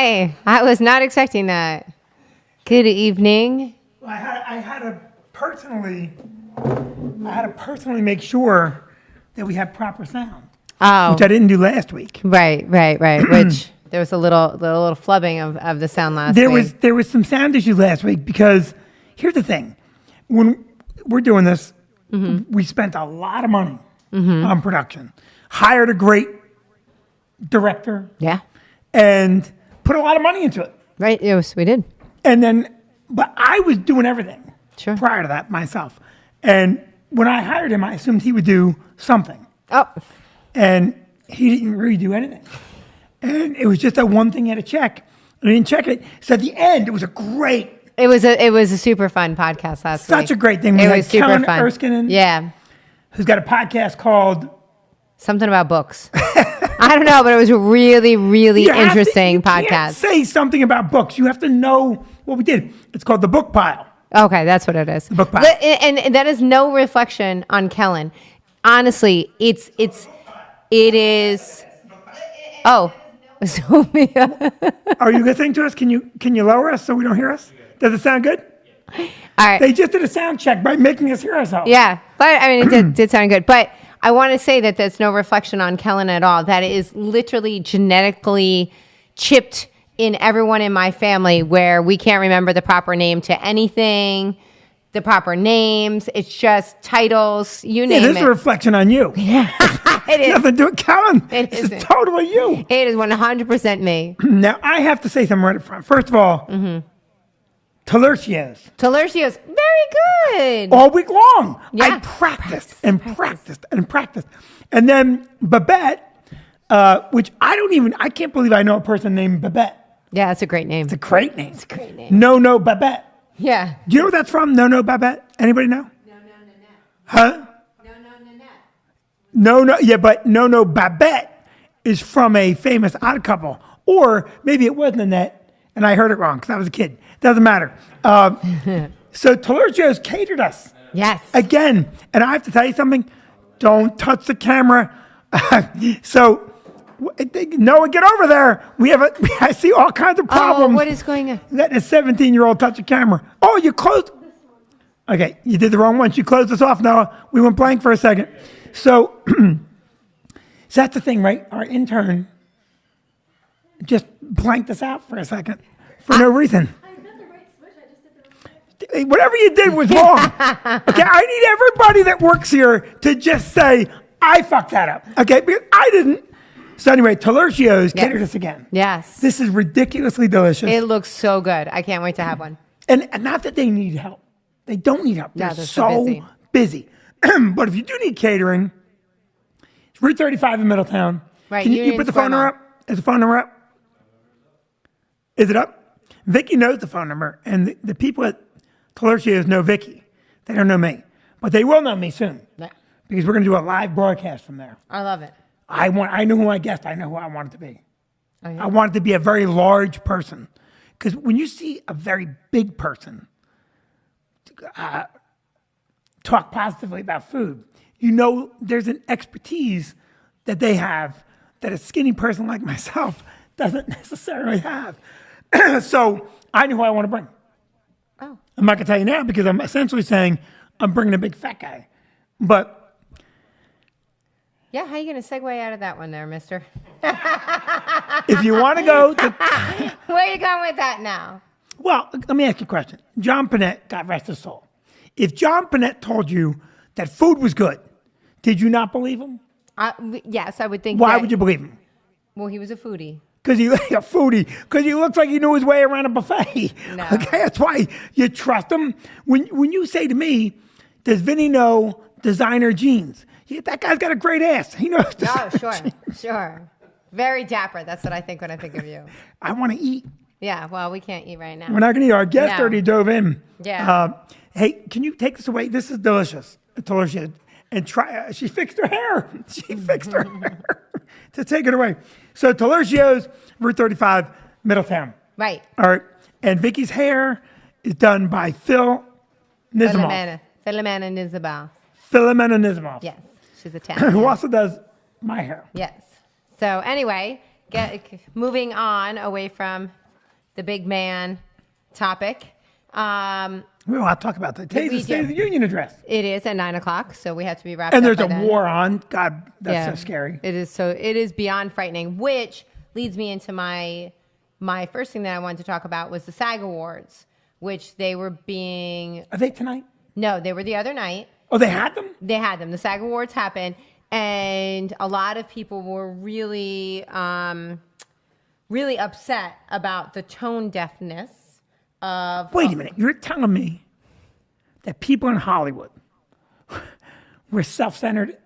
Hi. I was not expecting that. Good evening. I had to personally make sure that we had proper sound, Oh, which I didn't do last week. right. Which there was a little flubbing of the sound last week. There was some sound issues last week because here's the thing: when we're doing this, we spent a lot of money on production, hired a great director, Yeah. and put a lot of money into it. Right. Yes, we did. And then, but I was doing everything Sure. prior to that myself. And when I hired him, I assumed he would do something. Oh, And he didn't really do anything. And it was just that one thing he had to check. And he didn't check it. So at the end, it was a great, it was a super fun podcast last week. such a great thing. We It had was super Kellen fun. Erskine, Yeah. who's got a podcast called Something about books. I don't know, but it was a really, really You have to- interesting you can't podcast. say something about books. You have to know what we did. It's called The Book Pile. Okay, that's what it is. Book pile. And that is no reflection on Kellen. Honestly, it is. Oh, Sophia. Are you listening to us? Can you lower us so we don't hear us? Does it sound good? All right. They just did a sound check by making us hear ourselves. Yeah, but I mean, it did sound good. But I want to say that that's no reflection on Kellen at all. That is literally genetically chipped in everyone in my family where we can't remember the proper name to anything, the proper names. It's just titles, you It name is it. a reflection on you. It is. Nothing to do with Kellen. It It's isn't. totally you. It is 100% me. Now, I have to say something right up front. First of all, Talercios. Talercio's very good. All week long. Yeah. I practiced and practiced and practiced. And then Babette, which I can't believe I know a person named Babette. Yeah, that's a great name. It's a great name. It's a great name. No Babette. Yeah. Do you know where that's from? No Babette? Anybody know? Huh? But No Babette is from a famous Odd Couple. Or maybe it was Nanette, and I heard it wrong because I was a kid. Doesn't matter. So Talercio's catered us. Yes. Again, and I have to tell you something. Don't touch the camera. So, Noah, get over there. I see all kinds of problems. Oh, what is going on? Letting a 17-year-old touch a camera. Oh, you closed. Okay, you did the wrong one. You closed us off, Noah. We went blank for a second. So that's the thing, right? Our intern just blanked us out for a second for no reason. Whatever you did was wrong. Okay, I need everybody that works here to just say, I fucked that up. Okay, because I didn't. So anyway, Talercio's catered us again. Yes. This is ridiculously delicious. It looks so good. I can't wait to have one. And not that they need help. They don't need help. No, They're they're so so busy. But if you do need catering, it's Route 35 in Middletown. Right, Can you Union put the Square phone number Mall. up? Is the phone number up? Is it up? Vicky knows the phone number. And the people at Talercio's know Vicky. They don't know me. But they will know me soon. Yeah. Because we're going to do a live broadcast from there. I love it. I know who I guessed. I know who I want it to be. Oh, yeah. I want it to be a very large person. Because when you see a very big person talk positively about food, you know there's an expertise that they have that a skinny person like myself doesn't necessarily have. So I know who I want to bring. Oh. I'm not going to tell you now because I'm essentially saying I'm bringing a big fat guy. But Yeah, how are you going to segue out of that one there, mister? if you want to go to Where are you going with that now? Well, let me ask you a question. John Panette, God rest his soul. If John Panette told you that food was good, did you not believe him? Yes, I would think Why that- would you believe him? Well, he was a foodie. Because he a foodie. Because he looks like he knew his way around a buffet. No. Okay, that's why you trust him. When you say to me, does Vinny know designer jeans? Yeah, that guy's got a great ass. He knows. Oh, designer sure, jeans. sure. Very dapper. That's what I think when I think of you. I want to eat. Yeah, well, we can't eat right now. We're not going to eat. Our guest No. already dove in. Yeah. Hey, can you take this away? This is delicious. Delicious. And try. She fixed her hair. She fixed her hair to take it away. So Talercio's, Route 35, Middletown. Right. All right. And Vicky's hair is done by Phil Nizamov. Philomena Nizabal. Philomena Nizamov. Yes, she's Who Italian. also does my hair. Yes. So anyway, moving on away from the big man topic. Well, I'll talk about that. Today's We the State do. of the Union address. It is at 9:00, so we have to be wrapped And up there's by a then. war on. God, that's so scary. It is so. It is beyond frightening. Which leads me into my first thing that I wanted to talk about was the SAG Awards, which they were being. Are they tonight? No, they were the other night. Oh, they had them? They had them. The SAG Awards happened, and a lot of people were really, really upset about the tone deafness of. Wait a minute. You're telling me that people in Hollywood were self-centered?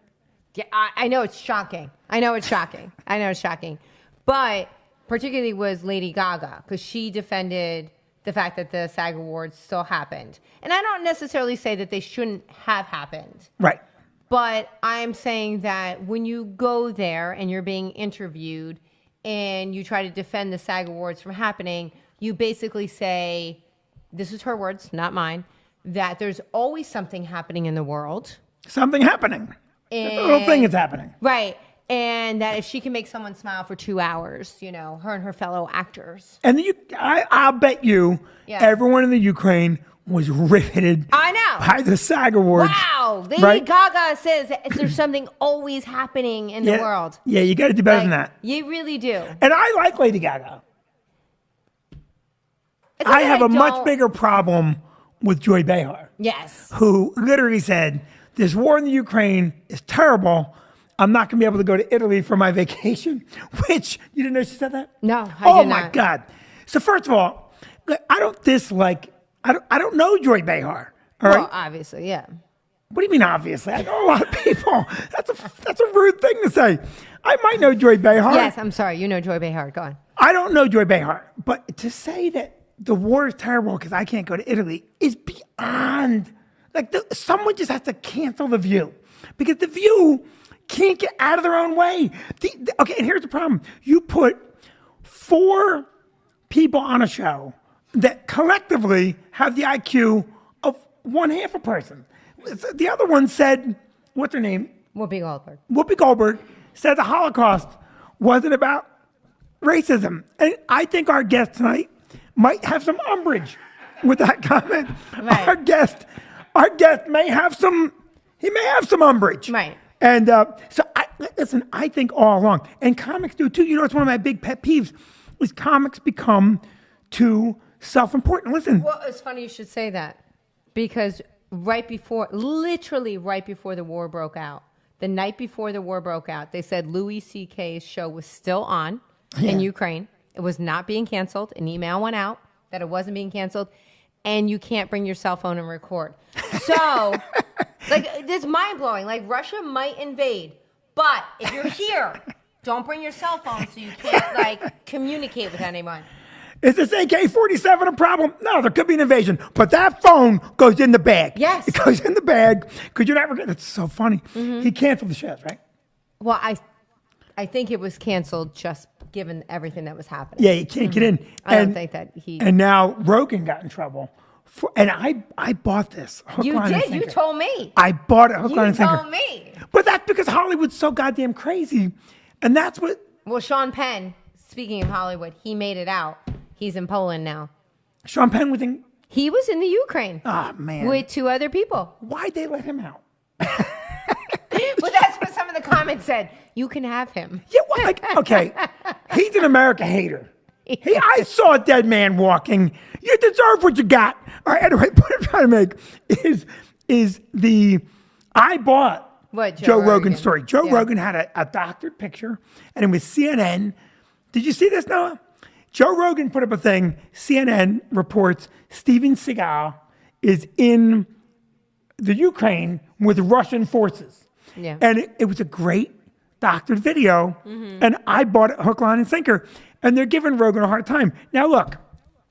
Yeah, I know it's shocking. I know it's shocking. But particularly was Lady Gaga, because she defended the fact that the SAG Awards still happened. And I don't necessarily say that they shouldn't have happened. Right. But I'm saying that when you go there and you're being interviewed and you try to defend the SAG Awards from happening, you basically say, this is her words, not mine, that there's always something happening in the world. Something happening. And, The little thing is happening. Right. And that if she can make someone smile for 2 hours, you know, her and her fellow actors. And I'll bet you everyone in the Ukraine was riveted I know. by the SAG Awards. Wow. Lady right? Gaga says there's something always happening in the world. Yeah, you got to do better than that. You really do. And I like Lady Gaga. It's I okay, have a much don't- bigger problem with Joy Behar, Yes. who literally said, this war in the Ukraine is terrible. I'm not going to be able to go to Italy for my vacation, which, you didn't know she said that? No, I Oh did my not. God. So first of all, I don't dislike, I don't know Joy Behar. All right. Well, obviously, yeah. What do you mean, obviously? I know a lot of people. That's a rude thing to say. I might know Joy Behar. Yes, I'm sorry. You know Joy Behar. Go on. I don't know Joy Behar. But to say that the war is terrible because I can't go to Italy is beyond. Like, someone just has to cancel The View. Because The View can't get out of their own way. Okay, and here's the problem. You put 4 people on a show that collectively have the IQ of one half a person. The other one said, what's her name? Whoopi Goldberg. Whoopi Goldberg said the Holocaust wasn't about racism. And I think our guest tonight might have some umbrage with that comment. Right. Our guest may have some umbrage. Right. And so, I think all along, and comics do too. You know, it's one of my big pet peeves, is comics become too self-important. Listen. Well, it's funny you should say that, because literally right before the war broke out, the night before the war broke out, they said Louis C.K.'s show was still on in Ukraine. It was not being canceled. An email went out that it wasn't being canceled, and you can't bring your cell phone and record. So, like, this is mind-blowing. Like, Russia might invade, but if you're here, don't bring your cell phone so you can't, like, communicate with anyone. Is this AK-47 a problem? No, there could be an invasion, but that phone goes in the bag. Yes. It goes in the bag. Could you never get? It's so funny. He canceled the shows, right? Well, I think it was canceled just given everything that was happening. Yeah, you can't get in. I don't think that he. And now Rogan got in trouble. And I bought this. Hook, You line, and did. You sinker. told me. I bought it hook, line, You and sinker. told me. But that's because Hollywood's so goddamn crazy. And that's what. Well, Sean Penn, speaking of Hollywood, he made it out. He's in Poland now. Sean Penn was in. He was in the Ukraine Oh, man. with 2 other people. Why'd they let him out? But that's what some of the comments said. You can have him. Yeah, well, like, okay, he's an America hater. I saw a dead man walking. You deserve what you got. All right, anyway, what I'm trying to make is I bought What, Joe Joe Rogan's Rogan? story. Joe Yeah. Rogan had a doctored picture, and it was CNN. Did you see this, Noah? Joe Rogan put up a thing. CNN reports Steven Seagal is in the Ukraine with Russian forces. Yeah. And it was a great doctored video. And I bought it hook, line, and sinker. And they're giving Rogan a hard time. Now, look.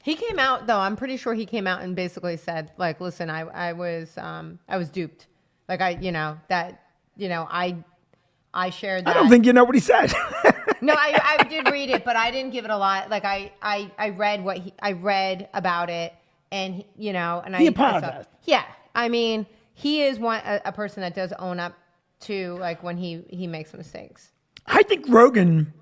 He came out, though. I'm pretty sure he came out and basically said, like, listen, I was duped. Like, I shared that. I don't think you know what he said. No, I did read it, but I didn't give it a lot. Like I read I read about it, and He I apologized. Yeah, I mean, he is a person that does own up to, like, when he makes mistakes. I think Rogan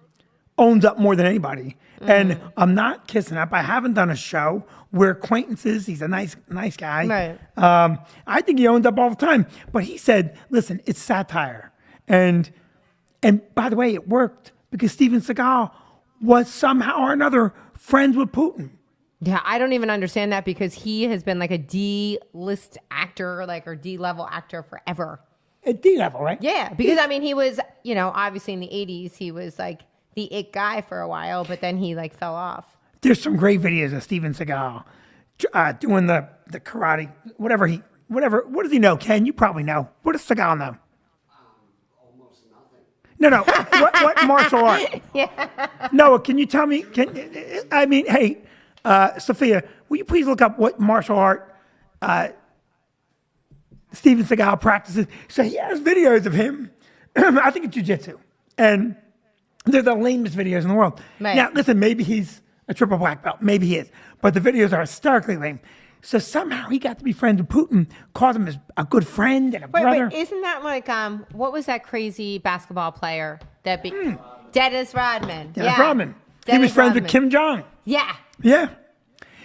owns up more than anybody. And I'm not kissing up. I haven't done a show. We're acquaintances. He's a nice guy. Right. I think he owns up all the time. But he said, listen, it's satire. And by the way, it worked because Steven Seagal was somehow or another friends with Putin. Yeah, I don't even understand that because he has been like a D-list actor, like, or D-level actor forever. At D level, right? Yeah, because I mean, he was, you know, obviously in the 80s, he was like the it guy for a while, but then he like fell off. There's some great videos of Steven Seagal doing the karate, whatever. What does he know, Ken? You probably know. What does Seagal know? Almost nothing. No. what martial art? Yeah. Noah, can you tell me? Hey, Sophia, will you please look up what martial art Steven Seagal practices? So he has videos of him. I think it's jiu-jitsu. And they're the lamest videos in the world. Right. Now, listen, maybe he's a triple black belt. Maybe he is. But the videos are hysterically lame. So somehow he got to be friends with Putin, called him a good friend and a brother. Wait, isn't that like, what was that crazy basketball player that Dennis Rodman. Dennis Rodman. He was Dennis friends with Rodman. Kim Jong. Yeah. Yeah.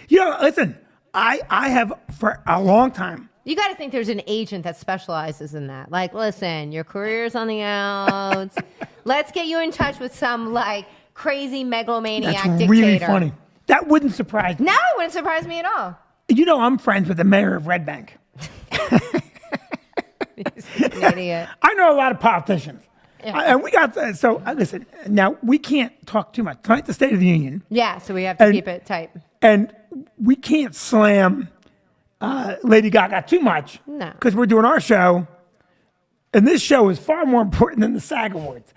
You know, listen, I have for a long time. You got to think there's an agent that specializes in that. Like, listen, your career's on the outs. Let's get you in touch with some like crazy megalomaniac That's dictator. really funny. That wouldn't surprise me. No, it wouldn't surprise me at all. You know, I'm friends with the mayor of Red Bank. An idiot. I know a lot of politicians. Yeah. And we got, listen, now we can't talk too much. Tonight's the State of the Union. Yeah, so we have to And- keep it tight. And we can't slam Lady Gaga too much. No. Because we're doing our show. And this show is far more important than the SAG Awards.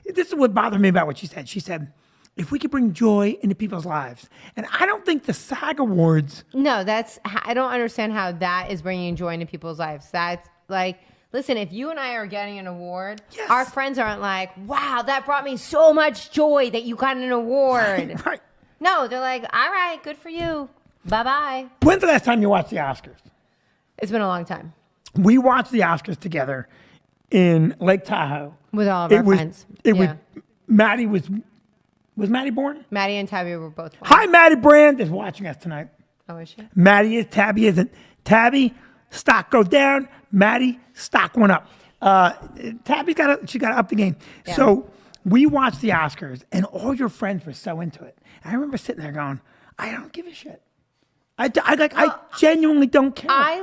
This is what bothered me about what she said. She said, if we could bring joy into people's lives. And I don't think the SAG Awards. No, I don't understand how that is bringing joy into people's lives. That's like, listen, if you and I are getting an award, Yes. our friends aren't like, wow, that brought me so much joy that you got an award. Right. No, they're like, all right, good for you. Bye-bye. When's the last time you watched the Oscars? It's been a long time. We watched the Oscars together in Lake Tahoe. With all of our friends. It Yeah. Maddie was Maddie born? Maddie and Tabby were both born. Hi, Maddie Brand is watching us tonight. Oh, is she? Maddie is, Tabby isn't. Tabby, stock goes down. Maddie, stock went up. Tabby's got to up the game. Yeah. So we watched the Oscars, and all your friends were so into it. I remember sitting there going, I don't give a shit. I genuinely don't care. I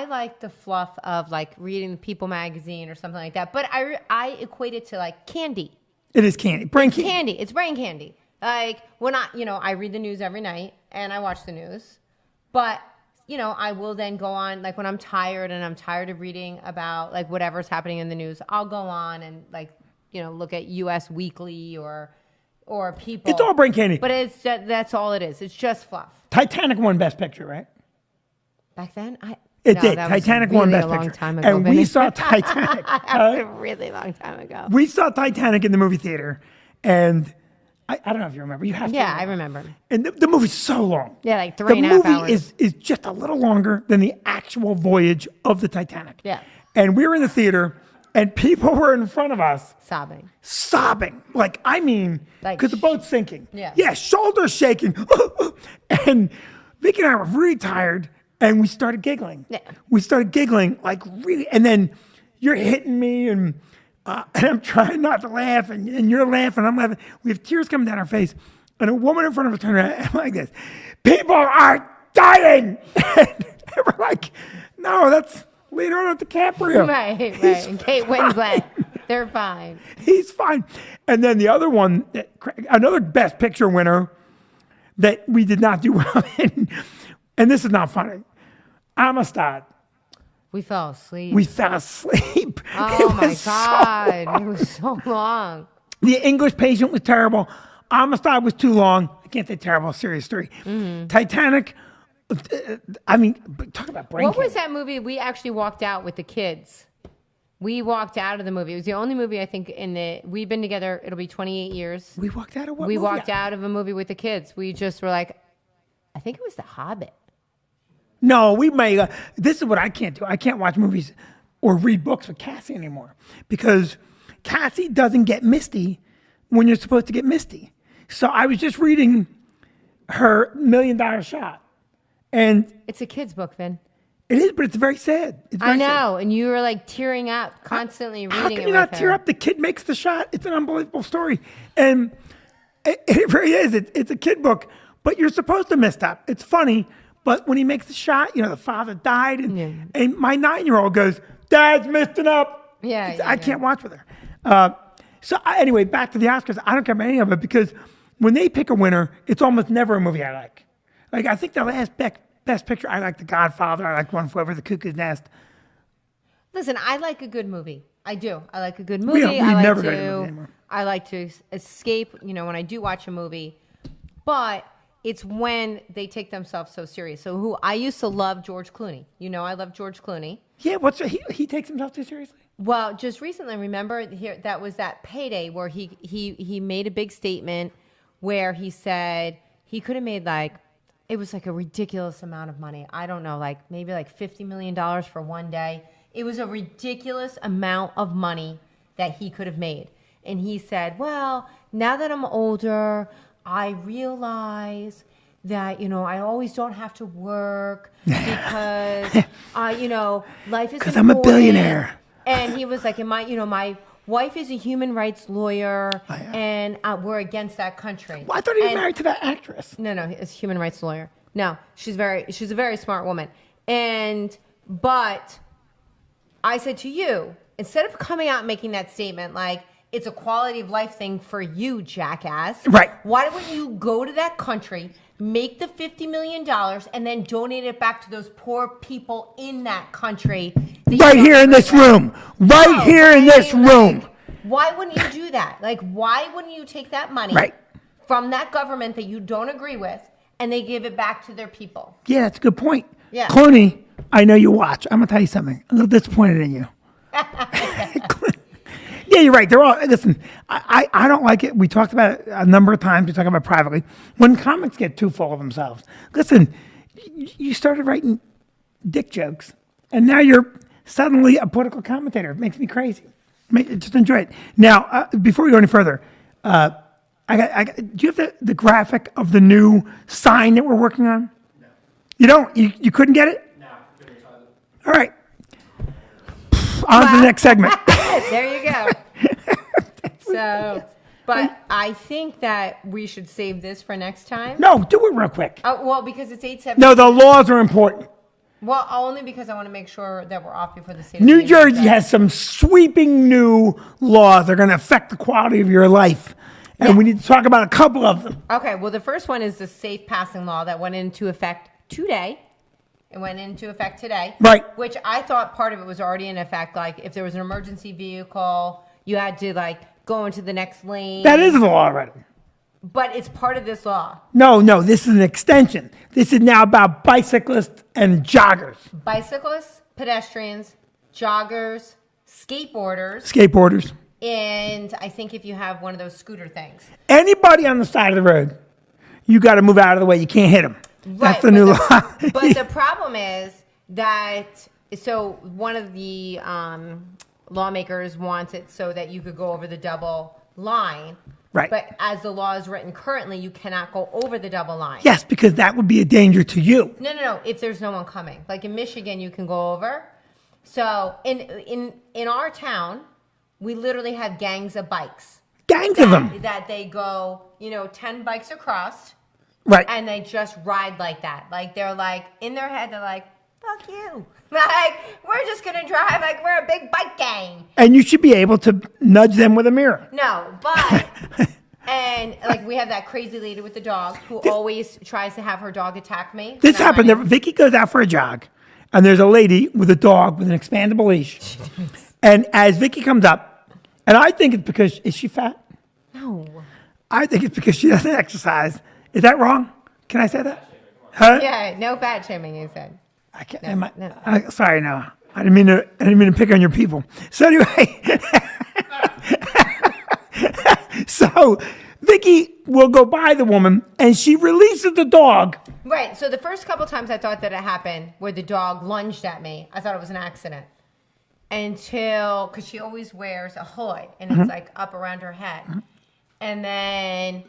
like the fluff of like reading People magazine or something like that. But I equate it to like candy. It is candy. Brain candy. Candy. It's brain candy. Like when I read the news every night and I watch the news, but I will then go on, like when I'm tired and I'm tired of reading about like whatever's happening in the news, I'll go on and like, look at US Weekly or People. It's all brain candy. But that's all it is. It's just fluff. Titanic won Best Picture, right? Back then, It no, did. that was Titanic really won Best a long Picture. time ago, And Vinny. we saw Titanic. a really long time ago. We saw Titanic in the movie theater, and I don't know if you remember. You have to. Yeah, I remember. And the movie's so long. Yeah, like 3.5 hours. The movie is just a little longer than the actual voyage of the Titanic. Yeah. And we were in the theater, and people were in front of us Sobbing. Like, I mean, Like, because the boat's sinking. Yeah. Yeah, shoulders shaking. And Vicky and I were really tired, and we started giggling. Yeah. We started giggling, like really. And then you're hitting me, and I'm trying not to laugh, and you're laughing. I'm laughing. We have tears coming down our face. And a woman in front of us turned around and like this. People are dying. And we're like, no, that's Leonardo DiCaprio. Right. He's And Kate Winslet. They're fine. He's fine. And then the other one, another Best Picture winner that we did not do well in, and this is not funny, Amistad. We fell asleep. We fell asleep. Oh It my was so God. long. It was so long. The English Patient was terrible. Amistad was too long. I can't say terrible, serious story. Mm-hmm. Titanic, I mean, talk about brain What was candy. that movie? We actually walked out with the kids. We walked out of the movie. It was the only movie I think we've been together. It'll be 28 years. We walked out of what We movie? walked out of a movie with the kids. We just were like, I think it was The Hobbit. No, we may. This is what I can't do. I can't watch movies or read books with Cassie anymore because Cassie doesn't get misty when you're supposed to get misty. So I was just reading her $1 Million Shot, and It's a kid's book, Vin. it is, but it's very sad. It's very I sad. know, and you were like tearing up constantly reading How it can you with not her. tear up? The kid makes the shot. It's an unbelievable story, and it really is. It's a kid book, but you're supposed to miss that. It's funny, but when he makes the shot, the father died, and my 9-year-old goes, "Dad's missing up." Yeah, I can't watch with her. Anyway, back to the Oscars. I don't care about any of it because when they pick a winner, it's almost never a movie I like. Like I think the last best picture, I like The Godfather. I like One Flew Over the Cuckoo's Nest. Listen, I like a good movie. I do. I like a good movie. we I like never go to the movie anymore. I like to escape, when I do watch a movie. But it's when they take themselves so serious. So I used to love George Clooney. I love George Clooney. Yeah, he takes himself too seriously. Well, just recently, remember that was that Payday where he made a big statement where he said he could have made it was like a ridiculous amount of money. I don't know, maybe $50 million for one day. It was a ridiculous amount of money that he could have made. And he said, well, now that I'm older, I realize that, I always don't have to work because, life is Because I'm a important." billionaire. And he was like, my wife is a human rights lawyer, and we're against that country. Well, I thought he was married to that actress. No, he's a human rights lawyer. No, she's a very smart woman. But I said to you, instead of coming out and making that statement it's a quality of life thing for you, jackass. Right. Why wouldn't you go to that country, make the $50 million, and then donate it back to those poor people in that country? Right here in this room. Right here in this room. Why wouldn't you do that? Why wouldn't you take that money from that government that you don't agree with and they give it back to their people? Yeah, that's a good point. Yeah. Clooney, I know you watch. I'm going to tell you something. I'm a little disappointed in you. Yeah, you're right. They're all, listen, I don't like it. We talked about it a number of times. We talk about it privately. When comics get too full of themselves. Listen, you started writing dick jokes, and now you're suddenly a political commentator. It makes me crazy. Just enjoy it. Now, before we go any further, do you have the graphic of the new sign that we're working on? No. You don't? You couldn't get it? No. All right. On to the next segment. There you go. But I think that we should save this for next time. No, do it real quick. Oh, well, because it's 8:17. No, the laws are important. Well, only because I want to make sure that we're off before the state of New the Union Jersey is done. has some sweeping new laws that are going to affect the quality of your life. And we need to talk about a couple of them. Okay, well, the first one is the safe passing law that went into effect today. It went into effect today. Right. Which I thought part of it was already in effect. If there was an emergency vehicle, you had to, go into the next lane. That is the law already. But it's part of this law. No, this is an extension. This is now about bicyclists and joggers. Bicyclists, pedestrians, joggers, skateboarders, and I think if you have one of those scooter things. Anybody on the side of the road, you got to move out of the way. You can't hit them. Right, That's the new law. But the problem is that, so one of the lawmakers wants it so that you could go over the double line. Right. But as the law is written currently, you cannot go over the double line. Yes, because that would be a danger to you. No. If there's no one coming. In Michigan, you can go over. So in our town, we literally have gangs of bikes. Gangs of them. That they go, 10 bikes across. Right. And they just ride like that. They're in their head, they're like, fuck you. We're just going to drive we're a big bike gang. And you should be able to nudge them with a mirror. No, but, and we have that crazy lady with the dog who always tries to have her dog attack me. This happened. Vicky goes out for a jog, and there's a lady with a dog with an expandable leash. And as Vicky comes up, and I think it's because, is she fat? No. I think it's because she doesn't exercise. Is that wrong? Can I say that? Huh? Yeah, no fat shaming, you said. I can't. No. Sorry, no. I didn't mean to pick on your people. So anyway, so Vicky will go by the woman, and she releases the dog. Right. So the first couple times I thought that it happened, where the dog lunged at me, I thought it was an accident. Because she always wears a hood, and it's up around her head. and then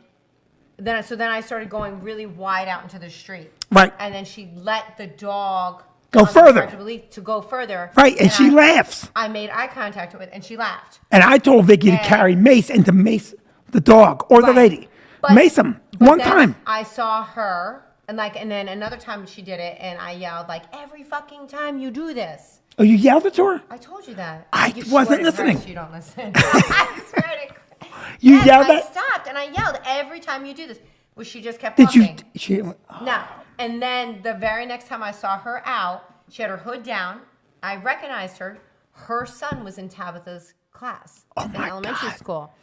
I started going really wide out into the street. Right. And then she let the dog Go on the further. charge of relief to go further. Right, and she laughs. I made eye contact with it, and she laughed. And I told Vicky to And- carry Mace and to mace the dog or the Right. lady. But- Mace him but one then time. I saw her, and then another time she did it, and I yelled like, "Every fucking time you do this." Oh, you yelled it to her? I told you that. I You wasn't swear to listening. Christ you don't listen. I swear to Christ. You Yes, yelled I at? stopped and I yelled every time you do this. Well, she just kept Did you? talking. Oh, No. And then the very next time I saw her out, she had her hood down. I recognized her. Her son was in Tabitha's class in my elementary God. school.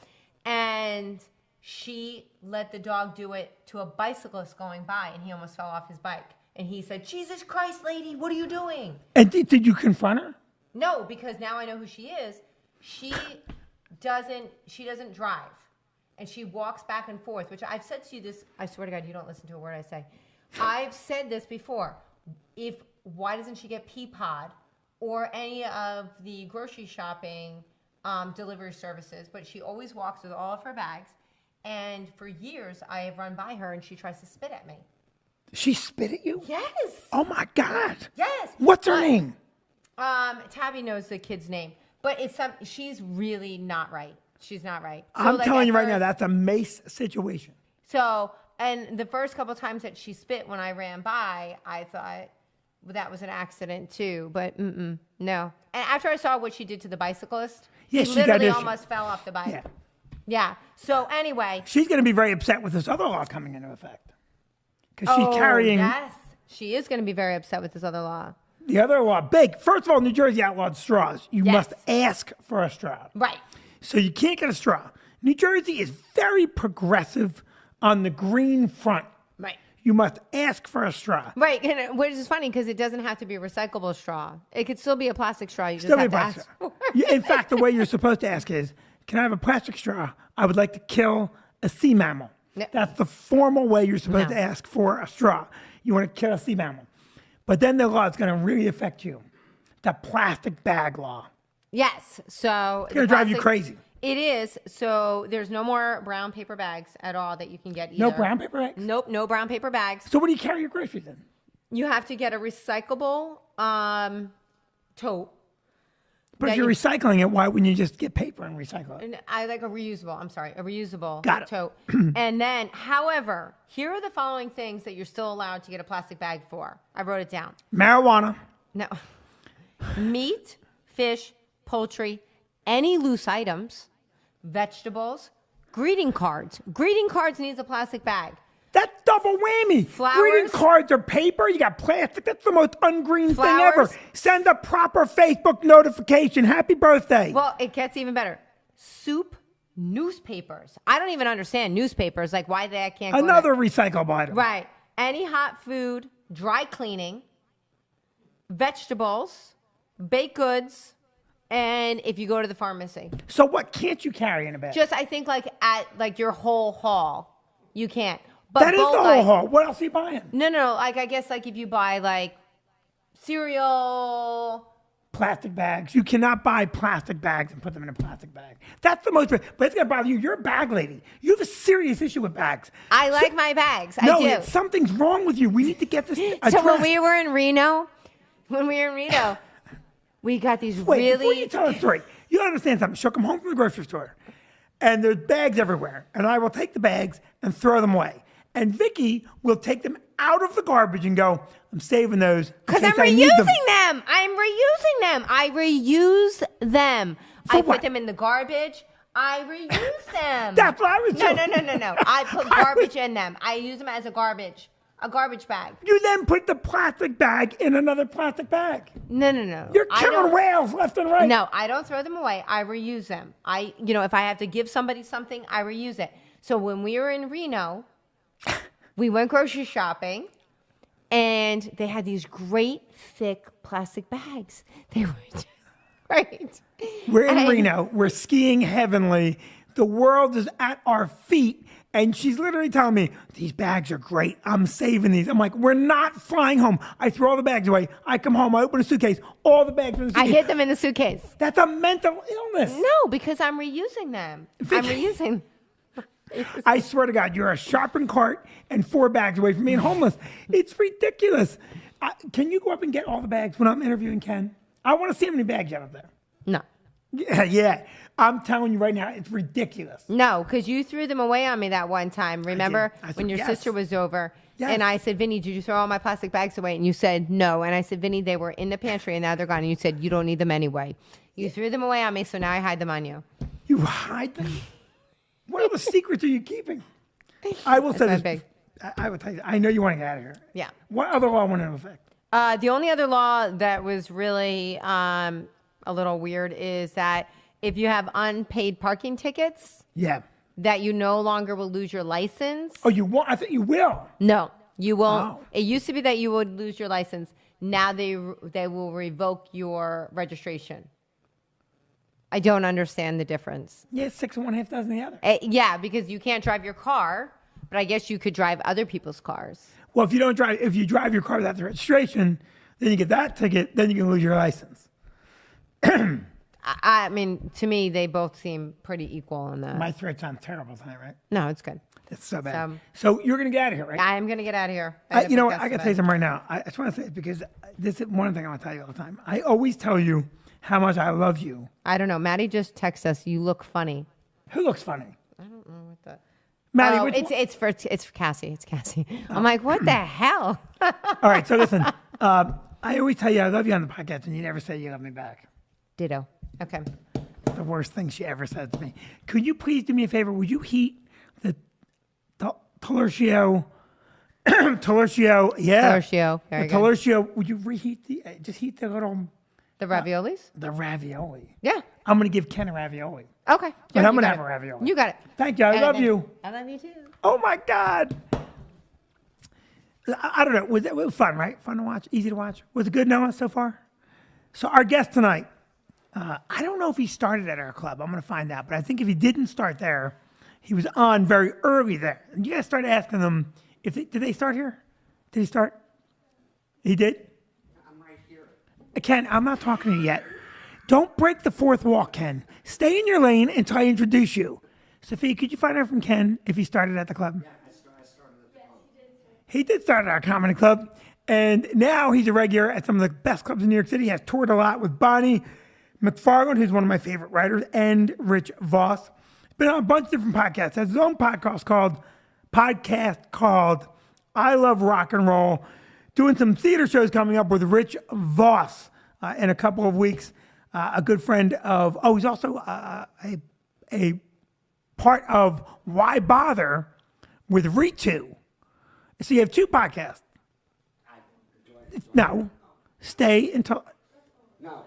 And she let the dog do it to a bicyclist going by, and he almost fell off his bike. And he said, "Jesus Christ, lady, what are you doing?" And did you confront her? No, because now I know who she is. She doesn't drive. And she walks back and forth, which I've said to you this. I swear to God, you don't listen to a word I say. I've said this before. Why doesn't she get Peapod or any of the grocery shopping delivery services? But she always walks with all of her bags. And for years, I have run by her and she tries to spit at me. She spit at you? Yes. Oh my God. Yes. What's her But- name? Tabby knows the kid's name, but she's really not right. She's not right. So, I'm like, telling at you right now, first- that's a Mace situation. So, and the first couple times that she spit when I ran by, I thought that was an accident too, but no. And after I saw what she did to the bicyclist, Yeah, he she got literally issues. almost fell off the bike. Yeah. Yeah. So anyway. She's going to be very upset with this other law coming into effect. Because she's Oh, carrying yes. She is going to be very upset with this other law. the other law. Big. First of all, New Jersey outlawed straws. You Yes. must ask for a straw. Right. So you can't get a straw. New Jersey is very progressive on the green front. Right. You must ask for a straw. Right, which is funny because it doesn't have to be a recyclable straw. It could still be a plastic straw. You Still just be have to plastic. ask. In fact, the way you're supposed to ask is, can I have a plastic straw? I would like to kill a sea mammal. No. That's the formal way you're supposed No. to ask for a straw. You want to kill a sea mammal. But then the law is going to really affect you. The plastic bag law. Yes, so It's going to drive you crazy. It is. So there's no more brown paper bags at all that you can get either. No brown paper bags? Nope, no brown paper bags. So what do you carry your groceries in? You have to get a recyclable tote. But that if you're you- recycling it, why wouldn't you just get paper and recycle it? And I like a reusable Got it. tote. And then, however, here are the following things that you're still allowed to get a plastic bag for. I wrote it down. Marijuana. No. Meat, fish, poultry, any loose items, vegetables, greeting cards. Greeting cards needs a plastic bag. That's double whammy. Flowers. Greeting cards are paper. You got plastic. That's the most ungreen thing ever. Flowers. Send a proper Facebook notification. Happy birthday. Well, it gets even better. Soup, newspapers. I don't even understand newspapers. Like why they can't go Another recyclable item. Right. Any hot food, dry cleaning, vegetables, baked goods, and if you go to the pharmacy. So what can't you carry in a bag? Just I think like at like your whole haul, you can't. But That is the both, whole like- haul. What else are you buying? No. Like I guess like if you buy like cereal. Plastic bags. You cannot buy plastic bags and put them in a plastic bag. That's the most. But it's gonna bother you. You're a bag lady. You have a serious issue with bags. I like my bags. No, I do. something's wrong with you. We need to get this addressed. So when we were in Reno, we got these Wait, before really you tell a story, you understand something. She'll come home from the grocery store, and there's bags everywhere, and I will take the bags and throw them away. And Vicky will take them out of the garbage and go, I'm saving those. in because case I'm I need reusing them." them. I'm reusing them. I reuse them. For I what? put them in the garbage. I reuse them. That's what I was No. doing. I put garbage in them. I use them as a garbage bag. You then put the plastic bag in another plastic bag. No. You're I killing don't- whales left and right. No, I don't throw them away. I reuse them. If I have to give somebody something, I reuse it. So when we were in Reno, we went grocery shopping, and they had these great thick plastic bags. They were great. We're in And- Reno. We're skiing heavenly. The world is at our feet. And she's literally telling me, these bags are great. I'm saving these. I'm like, we're not flying home. I throw all the bags away. I come home. I open a suitcase. All the bags are in the I suitcase. hid them in the suitcase. That's a mental illness. No, because I'm reusing them. I'm Vicky. reusing. I swear to God, you're a shopping cart and 4 bags away from being homeless. It's ridiculous. Can you go up and get all the bags when I'm interviewing Ken? I want to see how many bags you have up there. No. Yeah. I'm telling you right now, it's ridiculous. No, because you threw them away on me that one time. Remember I said, when your yes. sister was over? Yes. And I said, Vinny, did you throw all my plastic bags away? And you said no. And I said, Vinny, they were in the pantry and now they're gone. And you said, you don't need them anyway. You threw them away on me, so now I hide them on you. You hide them? What other secrets are you keeping? I will say That's this. not big. I will tell you, I know you want to get out of here. Yeah. What other law went into effect? The only other law that was really a little weird is that if you have unpaid parking tickets, Yeah. that you no longer will lose your license. Oh, you won't? I thought you will. No, you won't. Oh. It used to be that you would lose your license. Now they will revoke your registration. I don't understand the difference. Yeah, 6 and 1/2 dozen the other. Yeah, because you can't drive your car, but I guess you could drive other people's cars. Well, if you drive your car without the registration, then you get that ticket, then you can lose your license. I mean, to me, they both seem pretty equal in that. My threat sounds terrible tonight, right? No, it's good. It's so bad. So- So you're going to get out of here, right? I'm going to get out of here. You know what? I got to tell you something right now. I just want to say it because this is one thing I want to tell you all the time. I always tell you how much I love you. I don't know. Maddie just texted us. You look funny. Who looks funny? I don't know what the. Maddie, Oh, which one? it's for Cassie. It's Cassie. I'm like, what the hell? All right, so listen. I always tell you I love you on the podcast, and you never say you love me back. Ditto. Okay. The worst thing she ever said to me. Could you please do me a favor? Would you heat the Talercio? Talercio, yeah. Talercio, very The good. Talercio, would you reheat just heat the little, The raviolis? the ravioli? Yeah. I'm going to give Ken a ravioli. Okay. And Yeah, I'm you going to got have it. a ravioli. You got it. Thank you. I love you. I love you too. Oh my God. I don't know. It was fun, right? Fun to watch? Easy to watch? Was it good, Noah, so far? So our guest tonight, I don't know if he started at our club. I'm going to find out. But I think if he didn't start there, he was on very early there. And you guys started asking them, did they start here? Did he start? He did? I'm right here. Ken, I'm not talking to you yet. Don't break the fourth wall, Ken. Stay in your lane until I introduce you. Sophie, could you find out from Ken if he started at the club? Yeah, I started at the club. He did start at our comedy club, and now he's a regular at some of the best clubs in New York City. He has toured a lot with Bonnie McFarland, who's one of my favorite writers, and Rich Voss. He's been on a bunch of different podcasts. Has his own podcast called I Love Rock and Roll. Doing some theater shows coming up with Rich Voss in a couple of weeks. A good friend of, he's also a part of Why Bother with Ritu. So you have 2 podcasts. No, stay until. No,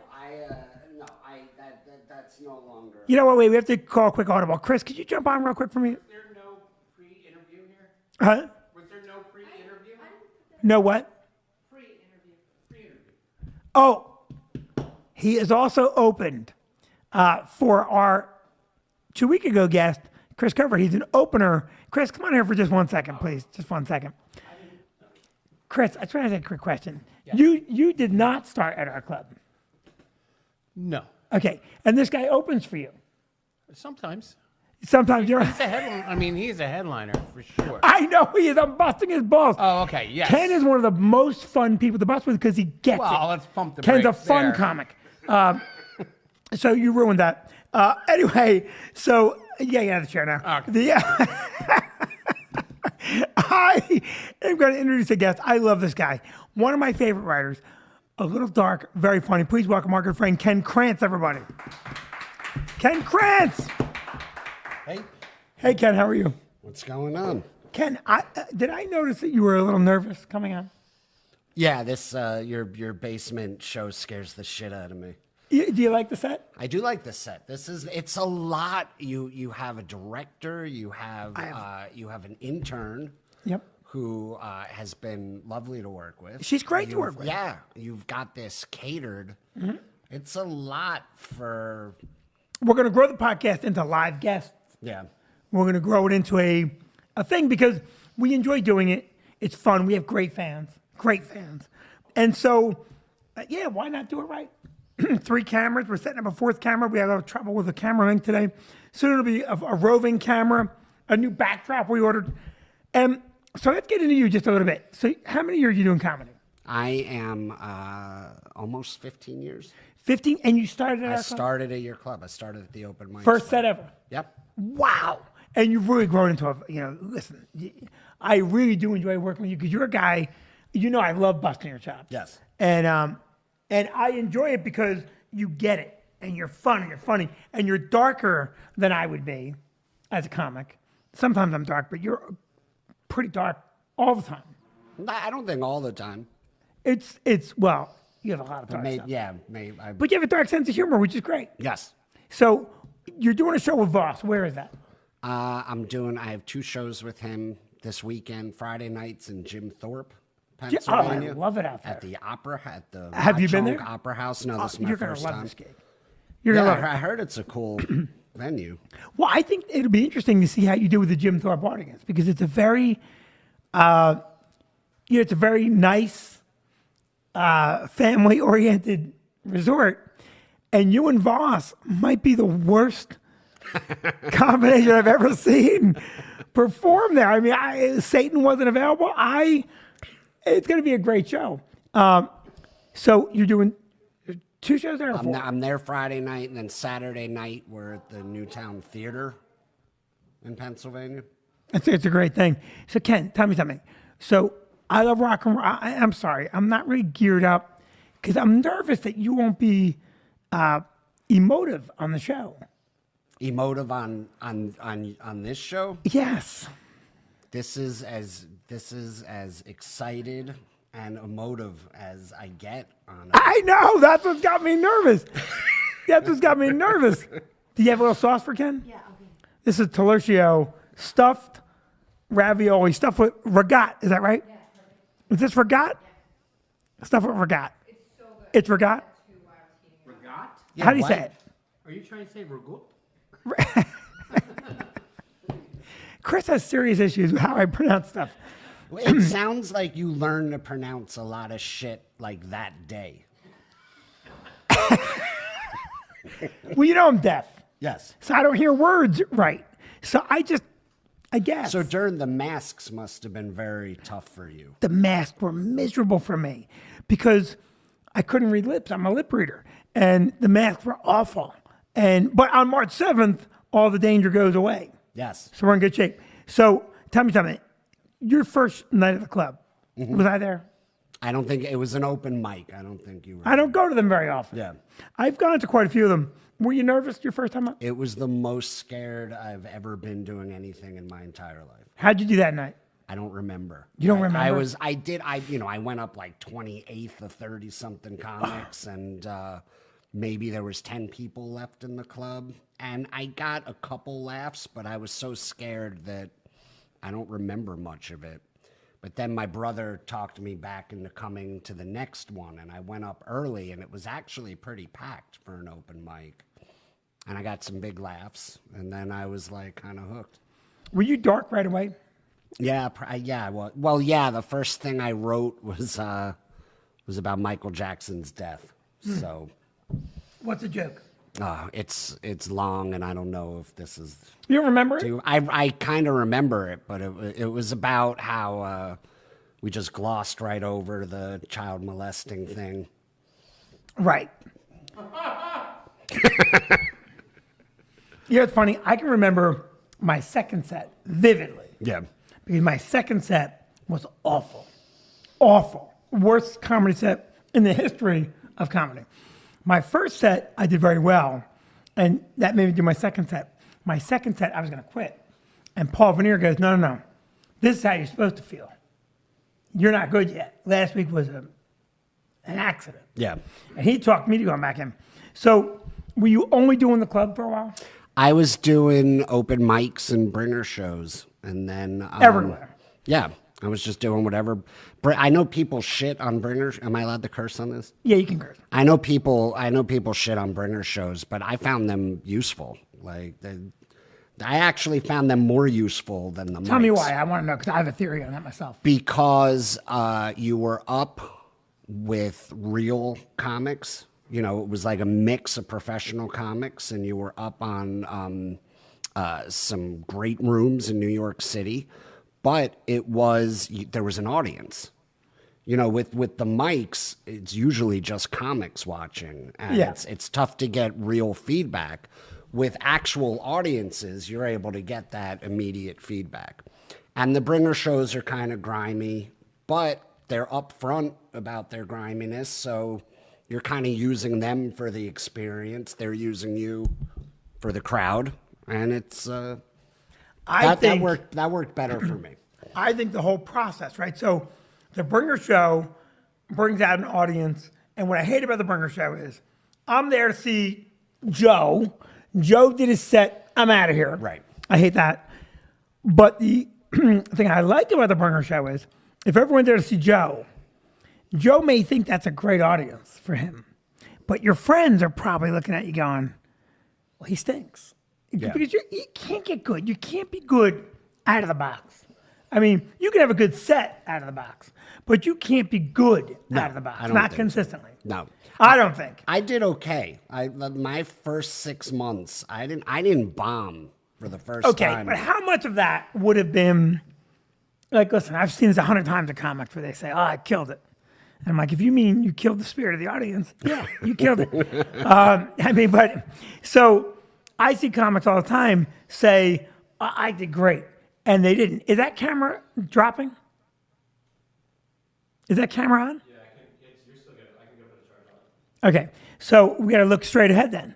that's no longer. You know what? Wait, we have to call a quick audible. Chris, could you jump on real quick for me? Was there no pre-interview here? Huh? Was there no pre-interview? No what? Pre-interview. Pre-interview. Oh, he is also opened for our 2 week ago guest, Chris Covert. He's an opener. Chris, come on here for just 1 second, please. Just 1 second. Chris, I just want to ask a quick question. Yes. You did not start at our club. No. Okay. And this guy opens for you. Sometimes. Sometimes you're. He's a headliner. I mean, he's a headliner for sure. I know he is. I'm busting his balls. Oh, okay. Yes. Ken is one of the most fun people to bust with because he gets it. Well, let's pump the Ken's a brakes fun there. comic. So you ruined that. Anyway, so yeah, get out of the chair now. Okay. I am going to introduce a guest. I love this guy. One of my favorite writers. A little dark, very funny. Please welcome our good friend Ken Krantz, everybody. Ken Krantz. Hey, Hey, Ken, how are you? what's going on? Ken, did I notice that you were a little nervous coming on? Yeah, this your basement show scares the shit out of me. Do you like the set? I do like this set. It's a lot. You have a director. You have an intern. Yep. Who has been lovely to work with. She's great to work with. Yeah, you've got this catered. It's a lot for. We're going to grow the podcast into live guests. Yeah. We're going to grow it into a thing because we enjoy doing it. It's fun. We have great fans. And so, yeah, why not do it right? 3 cameras. We're setting up a 4th camera. We had a little trouble with the camera link today. Soon it'll be a roving camera. a new backdrop we ordered. So let's get into you just a little bit. So how many years are you doing comedy? I am almost 15 years. 15, and you started at I our club? started at your club. I started at the open mic. First spot. set ever. Yep. Wow. And you've really grown into a, listen, I really do enjoy working with you because you're a guy, I love busting your chops. Yes. And I enjoy it because you get it and you're fun and you're funny and you're darker than I would be as a comic. Sometimes I'm dark, but you're pretty dark all the time. I don't think all the time. Well, you have a lot of dark stuff. But you have a dark sense of humor, which is great. Yes. So you're doing a show with Voss. Where is that? I have 2 shows with him this weekend, Friday nights in Jim Thorpe, Pennsylvania. I love it out there. At the opera, at the Have you been Watchung there? Opera House. No, this is my You're gonna first love time. this gig. You're gonna love it. I heard it's a cool venue. Well, I think it'll be interesting to see how you do with the Jim Thorpe audience because it's a very, it's a very nice, family-oriented resort, and you and Voss might be the worst combination I've ever seen perform there. I mean, Satan wasn't available. It's going to be a great show. So you're doing 2 shows there? I'm there Friday night, and then Saturday night we're at the Newtown Theater in Pennsylvania. It's a great thing. So Ken, tell me something. So I love rock and roll. I'm sorry, I'm not really geared up because I'm nervous that you won't be emotive on the show. Emotive on this show. Yes. This is as excited and emotive as I get on it. I know. That's what's got me nervous. That's what's got me nervous. Do you have a little sauce for Ken? Yeah, okay. This is Taluscio stuffed ravioli, stuffed with ragat. Is that right? Yeah, perfect. Is this ragat? Yeah. Stuffed with ragat. It's so good. It's ragat? Regat? Yeah, How do you what? say it? Are you trying to say regut? Chris has serious issues with how I pronounce stuff. It sounds like you learn to pronounce a lot of shit like that day. Well, I'm deaf, Yes. so I don't hear words right. So I guess. So during the masks must have been very tough for you. The masks were miserable for me because I couldn't read lips. I'm a lip reader. And the masks were awful. But on March 7th, all the danger goes away. Yes. So we're in good shape. So tell me something. Your first night at the club, was I there? I don't think it was an open mic. I don't think you were. I don't go to them very often. Yeah. I've gone to quite a few of them. Were you nervous your first time up? It was the most scared I've ever been doing anything in my entire life. How'd you do that night? I don't remember. You don't I remember? I went up like 28th of 30 something comics and maybe there was 10 people left in the club and I got a couple laughs, but I was so scared that I don't remember much of it. But then my brother talked me back into coming to the next one and I went up early and it was actually pretty packed for an open mic. And I got some big laughs and then I was like kind of hooked. Were you dark right away? Yeah, yeah. The first thing I wrote was about Michael Jackson's death. So, What's the joke? it's long, and I don't know if this is. You don't remember it? I kind of remember it, but it was about how we just glossed right over the child molesting thing. Right. It's funny. I can remember my second set vividly. Yeah. Because my second set was awful. Awful. Worst comedy set in the history of comedy. My first set, I did very well, and that made me do my second set. My second set, I was going to quit. And Paul Veneer goes, no. This is how you're supposed to feel. You're not good yet. Last week was an accident. Yeah. And he talked me to going back in. So were you only doing the club for a while? I was doing open mics and bringer shows, and then Everywhere. Yeah, I was just doing whatever. I know people shit on bringer. Am I allowed to curse on this? Yeah, you can curse. I know people shit on bringer shows, but I found them useful. I actually found them more useful than the Tell me mics. why. I want to know because I have a theory on that myself. Because you were up with real comics. You know, it was like a mix of professional comics, and you were up on some great rooms in New York City, but there was an audience. You know, with the mics, it's usually just comics watching, and Yeah. it's tough to get real feedback. With actual audiences, you're able to get that immediate feedback. And the bringer shows are kind of grimy, but they're upfront about their griminess, so you're kind of using them for the experience. They're using you for the crowd, and it's that worked better for me. I think the whole process, right? So the bringer show brings out an audience. And what I hate about the bringer show is I'm there to see Joe. Joe did his set. I'm out of here. Right. I hate that. But the thing I like about the bringer show is if everyone's there to see Joe, Joe may think that's a great audience for him. But your friends are probably looking at you going, well, he stinks. Yeah. Because you can't get good. You can't be good out of the box. I mean, you can have a good set out of the box, but you can't be good out of the box. I don't Not think so. consistently. No. I don't think. I did okay. My first 6 months, I didn't bomb for the first Okay, time. but how much of that would have been like? Listen, I've seen this 100 times in comics where they say, "Oh, I killed it," and I'm like, "If you mean you killed the spirit of the audience, yeah, you killed it." I mean, but so I see comics all the time say, "I did great," and they didn't. Is that camera dropping? Is that camera on? Yeah, you're still good. I can go put a charge on. Okay, so we got to look straight ahead then.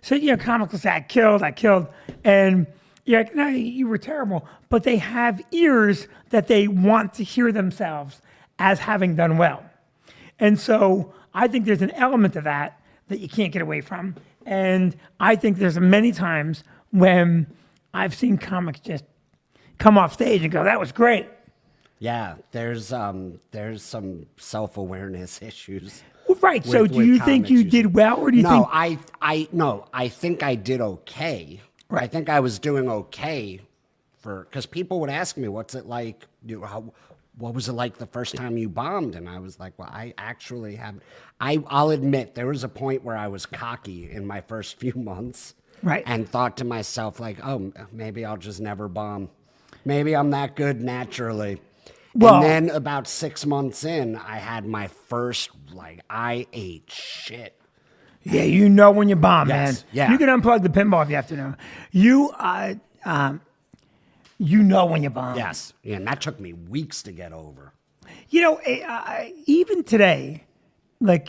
So, you know, comics will say, I killed, and you're like, no, you were terrible. But they have ears that they want to hear themselves as having done well. And so I think there's an element of that you can't get away from. And I think there's many times when I've seen comics just come off stage and go, that was great. Yeah, there's some self-awareness issues. Well, right, so with do you think comics you usually. did well, or do you No, think... I think I did okay. Right. I think I was doing okay because people would ask me, "What's it like? What was it like the first time you bombed?" And I was like, "Well, I actually have." I'll admit there was a point where I was cocky in my first few months, Right. and thought to myself like, "Oh, maybe I'll just never bomb. Maybe I'm that good naturally." Well- and then about 6 months in, I had my first, I ate shit. Yeah, you know when you bomb, Yes, man. yeah. You can unplug the pinball if you have to know. You know when you bomb. Yes. Yeah, and that took me weeks to get over. You know, even today, like,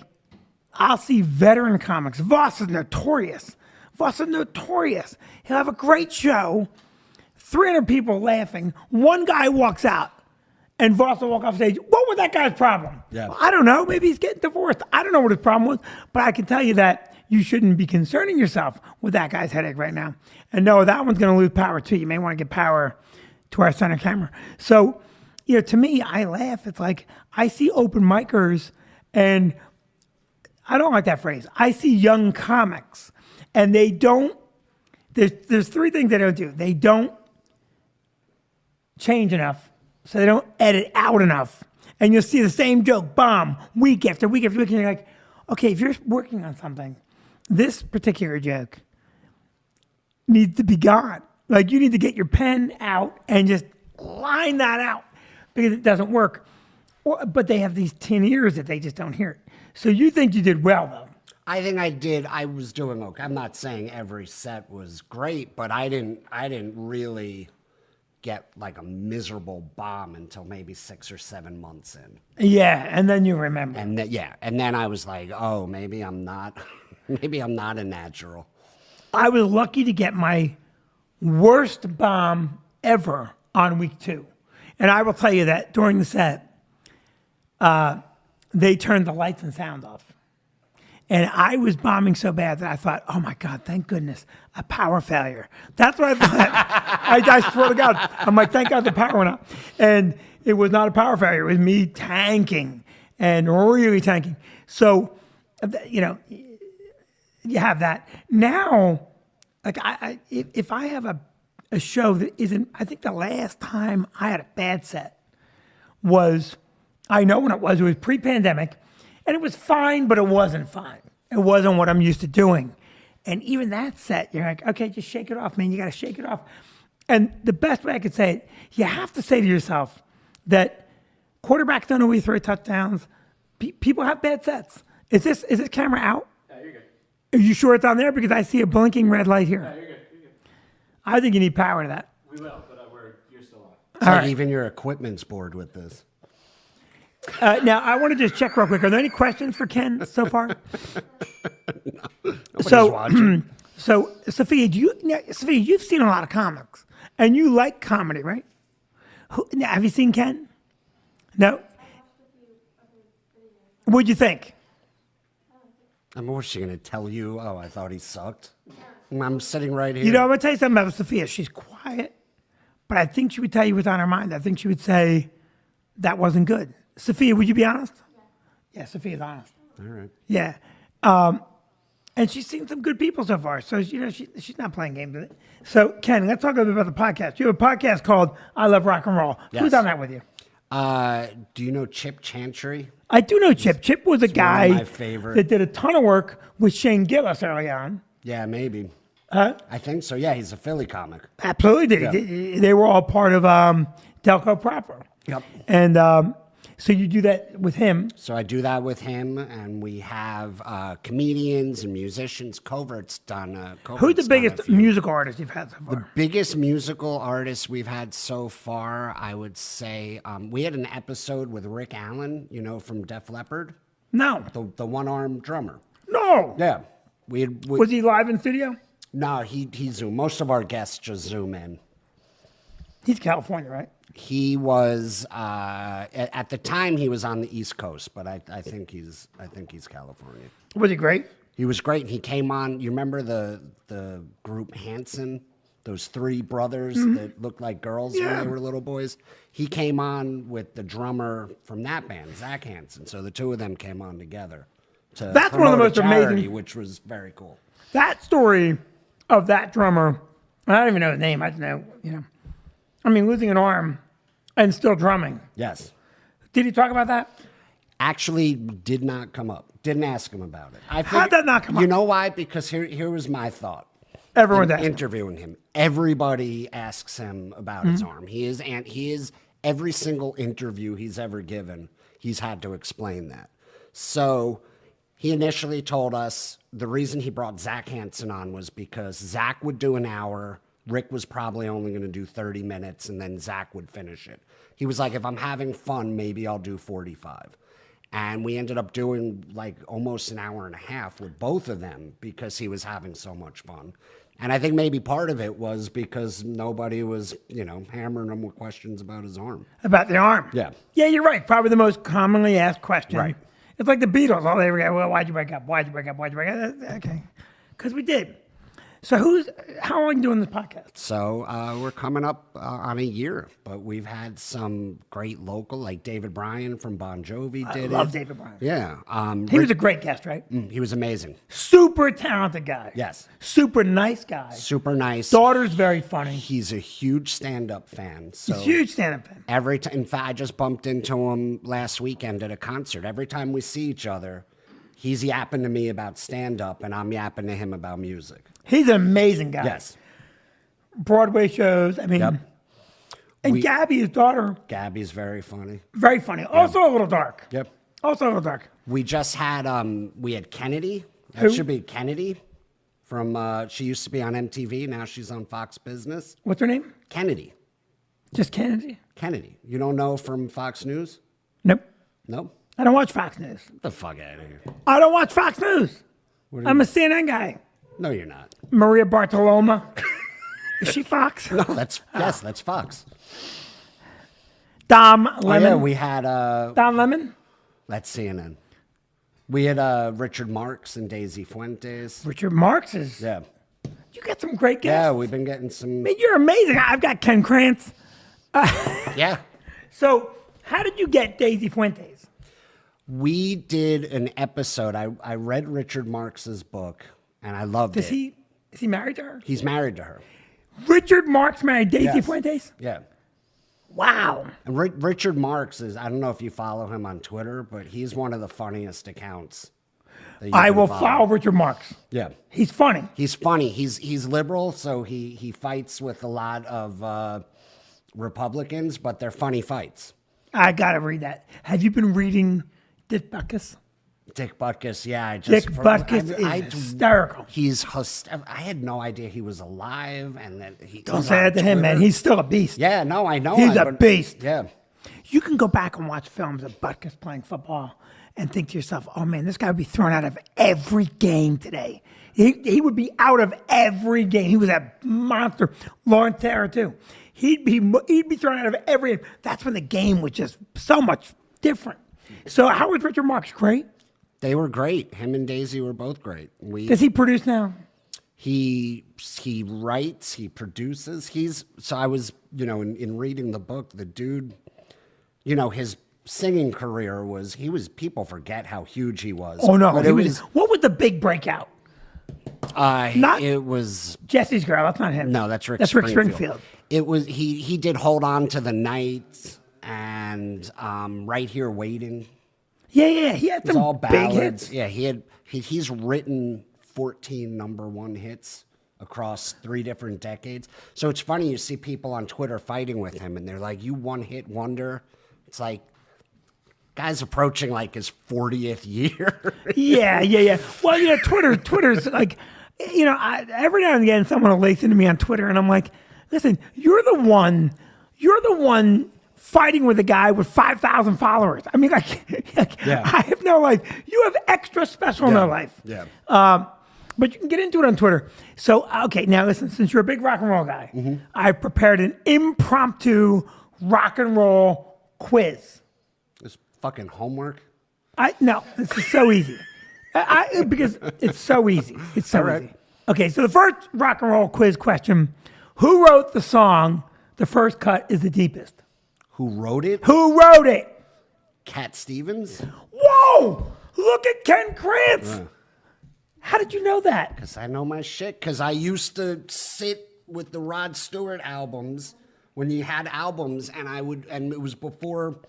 I'll see veteran comics. Voss is notorious. He'll have a great show, 300 people laughing. One guy walks out, and Voss will walk off stage. What was that guy's problem? Yeah. Well, I don't know. Maybe he's getting divorced. I don't know what his problem was, but I can tell you that you shouldn't be concerning yourself with that guy's headache right now. And no, that one's going to lose power too. You may want to give power to our center camera. So, you know, to me, I laugh. It's like I see open micers, and I don't like that phrase. I see young comics, and they don't. There's three things they don't do. They don't change enough. So they don't edit out enough. And you'll see the same joke, bomb, week after week after week. And you're like, okay, if you're working on something, this particular joke needs to be gone. Like, you need to get your pen out and just line that out because it doesn't work. But they have these tin ears that they just don't hear it. So you think you did well, though. I think I did. I was doing okay. I'm not saying every set was great, but I didn't really get like a miserable bomb until maybe 6 or 7 months in. Yeah, and then you remember. And then I was like, oh, maybe I'm not a natural. I was lucky to get my worst bomb ever on week 2. And I will tell you that during the set, they turned the lights and sound off. And I was bombing so bad that I thought, oh my God, thank goodness, a power failure. That's what I thought. I swear to God. I'm like, thank God the power went out. And it was not a power failure. It was me tanking and really tanking. So, you know, you have that. Now, like, if I have a show that isn't, I think the last time I had a bad set was, I know when it was pre-pandemic, and it was fine, but it wasn't fine. It wasn't what I'm used to doing. And even that set, you're like, okay, just shake it off, man. You got to shake it off. And the best way I could say it, you have to say to yourself that quarterbacks don't always throw touchdowns. People have bad sets. Is this camera out? Yeah, you're good. Are you sure it's on there? Because I see a blinking red light here. Yeah, you're good. You're good. I think you need power to that. We will, but you're still on. It's like even your equipment's bored with this. Now, I want to just check real quick. Are there any questions for Ken so far? Nobody's So, watching. So, Sophia, Sophia, you've seen a lot of comics, and you like comedy, right? Now, have you seen Ken? No. What'd you think? What's she gonna tell you? Oh, I thought he sucked. I'm sitting right here. You know, I'm gonna tell you something about Sophia. She's quiet, but I think she would tell you what's on her mind. I think she would say that wasn't good. Sophia, would you be honest? Yeah, Sophia's honest. All right. Yeah. And she's seen some good people so far. So, she's not playing games with it. So, Ken, let's talk a little bit about the podcast. You have a podcast called I Love Rock and Roll. Yes. Who's on that with you? Do you know Chip Chantry? I do know Chip. Chip was a guy my favorite. that did a ton of work with Shane Gillis early on. Yeah, maybe. Huh? I think so. Yeah, he's a Philly comic. Absolutely did. Yeah. They were all part of Delco proper. Yep. And so you do that with him. So I do that with him, and we have comedians and musicians. Covert's done. Who's the Covert's done a biggest few. musical artist you've had so far? Biggest musical artist we've had so far, I would say, we had an episode with Rick Allen, you know, from Def Leppard, No. the one-armed drummer. No. Yeah. Was he live in studio? No, he Zoom. Most of our guests just Zoom in. He's California, right? He was at the time he was on the East Coast, but I think he's California. Was he great? He was great. He came on. You remember the group Hanson? Those three brothers that looked like girls when Yeah. they were little boys. He came on with the drummer from that band, Zach Hanson. So the two of them came on together to That's one of the promote a most amazing- charity, which was very cool. That story of that drummer, I don't even know his name. I don't know, I mean, losing an arm and still drumming. Yes. Did he talk about that? Actually, did not come up. Didn't ask him about it. How'd that not come up? You know why? Because here was my thought. Everyone's in asking. interviewing him. Everybody asks him about his arm. He is every single interview he's ever given, he's had to explain that. So he initially told us the reason he brought Zach Hanson on was because Zach would do an hour. Rick was probably only going to do 30 minutes, and then Zach would finish it. He was like, if I'm having fun, maybe I'll do 45. And we ended up doing like almost an hour and a half with both of them because he was having so much fun. And I think maybe part of it was because nobody was, hammering him with questions about his arm. About the arm. Yeah. Yeah, you're right. Probably the most commonly asked question. Right. It's like the Beatles. All they ever get, well, why'd you break up? Why'd you break up? Why'd you break up? Okay. Because we did. So how long are you doing this podcast? So we're coming up on a year, but we've had some great local, like David Bryan from Bon Jovi did it. I love David Bryan. Yeah. He was a great guest, right? He was amazing. Super talented guy. Yes. Super nice guy. Super nice. Daughter's very funny. He's a huge stand-up fan. So Huge stand-up fan. every time, in fact, I just bumped into him last weekend at a concert. Every time we see each other, he's yapping to me about stand-up, and I'm yapping to him about music. He's an amazing guy. Yes. Broadway shows. I mean, Yep. and Gabby, his daughter, Gabby's very funny. very funny. Also a little dark. Yep. Also a little dark. We just had we had Kennedy. That Who? should be Kennedy from she used to be on MTV, now she's on Fox Business. What's her name? Kennedy. Just Kennedy? Kennedy. You don't know from Fox News? Nope. No? I don't watch Fox News. Get the fuck out of here. I don't watch Fox News. I'm a CNN guy. No, you're not. Maria Bartoloma. Is she Fox? No, that's Fox. Dom Oh Lemon. yeah, we had Don Lemon. that's CNN. We had Richard Marx and Daisy Fuentes. Richard Marx is. Yeah. You got some great guests. Yeah, we've been getting some. I mean, you're amazing. I've got Ken Krantz. Yeah. So, how did you get Daisy Fuentes? We did an episode. I read Richard Marx's book and I loved it. Is he married to her? He's married to her. Richard Marx married Daisy Yes. Fuentes? Yeah. Wow. And Richard Marx is, I don't know if you follow him on Twitter, but he's one of the funniest accounts that you I can will follow Richard Marx. Yeah. He's funny. He's funny. He's liberal, so he fights with a lot of Republicans, but they're funny fights. I gotta read that. Have you been reading Dick Butkus? Dick Butkus, yeah. I just, Dick Butkus is hysterical. I had no idea he was alive, and that he. Don't say that to him, man. He's still a beast. Yeah, no, I know. He's a beast. Yeah. You can go back and watch films of Butkus playing football and think to yourself, oh man, this guy would be thrown out of every game today. He would be out of every game. He was a monster. Lawrence Taylor, too. He'd be thrown out of every game. That's when the game was just so much different. So how was Richard Marx? Great? They were great. Him and Daisy were both great. Does he produce now? He writes, he produces. So I was, in reading the book, the dude, his singing career people forget how huge he was. Oh, no. But What was the big breakout? it was Jesse's Girl. That's not him. No, that's Rick That's Rick Springfield. Springfield. It was he did Hold On to the Night and Right Here Waiting. Yeah. He had It was some all big ballads. hits. Yeah, he's written 14 number one hits across 3 different decades. So it's funny, you see people on Twitter fighting with him and they're like, you one hit wonder. It's like, guy's approaching like his 40th year. Yeah. Well, Twitter's like, every now and again someone will listen to me on Twitter and I'm like, listen, you're the one fighting with a guy with 5,000 followers. I mean, Yeah. I have no life. You have extra special no life. Yeah. But you can get into it on Twitter. So, okay, now listen, since you're a big rock and roll guy, I've prepared an impromptu rock and roll quiz. It's fucking homework. No, this is so easy. Because it's so easy. It's so right. easy. Okay, so the first rock and roll quiz question: who wrote the song "The First Cut Is the Deepest"? Who wrote it? Who wrote it? Cat Stevens? Whoa! Look at Ken Krantz. How did you know that? Because I know my shit. Because I used to sit with the Rod Stewart albums when you had albums, and it was before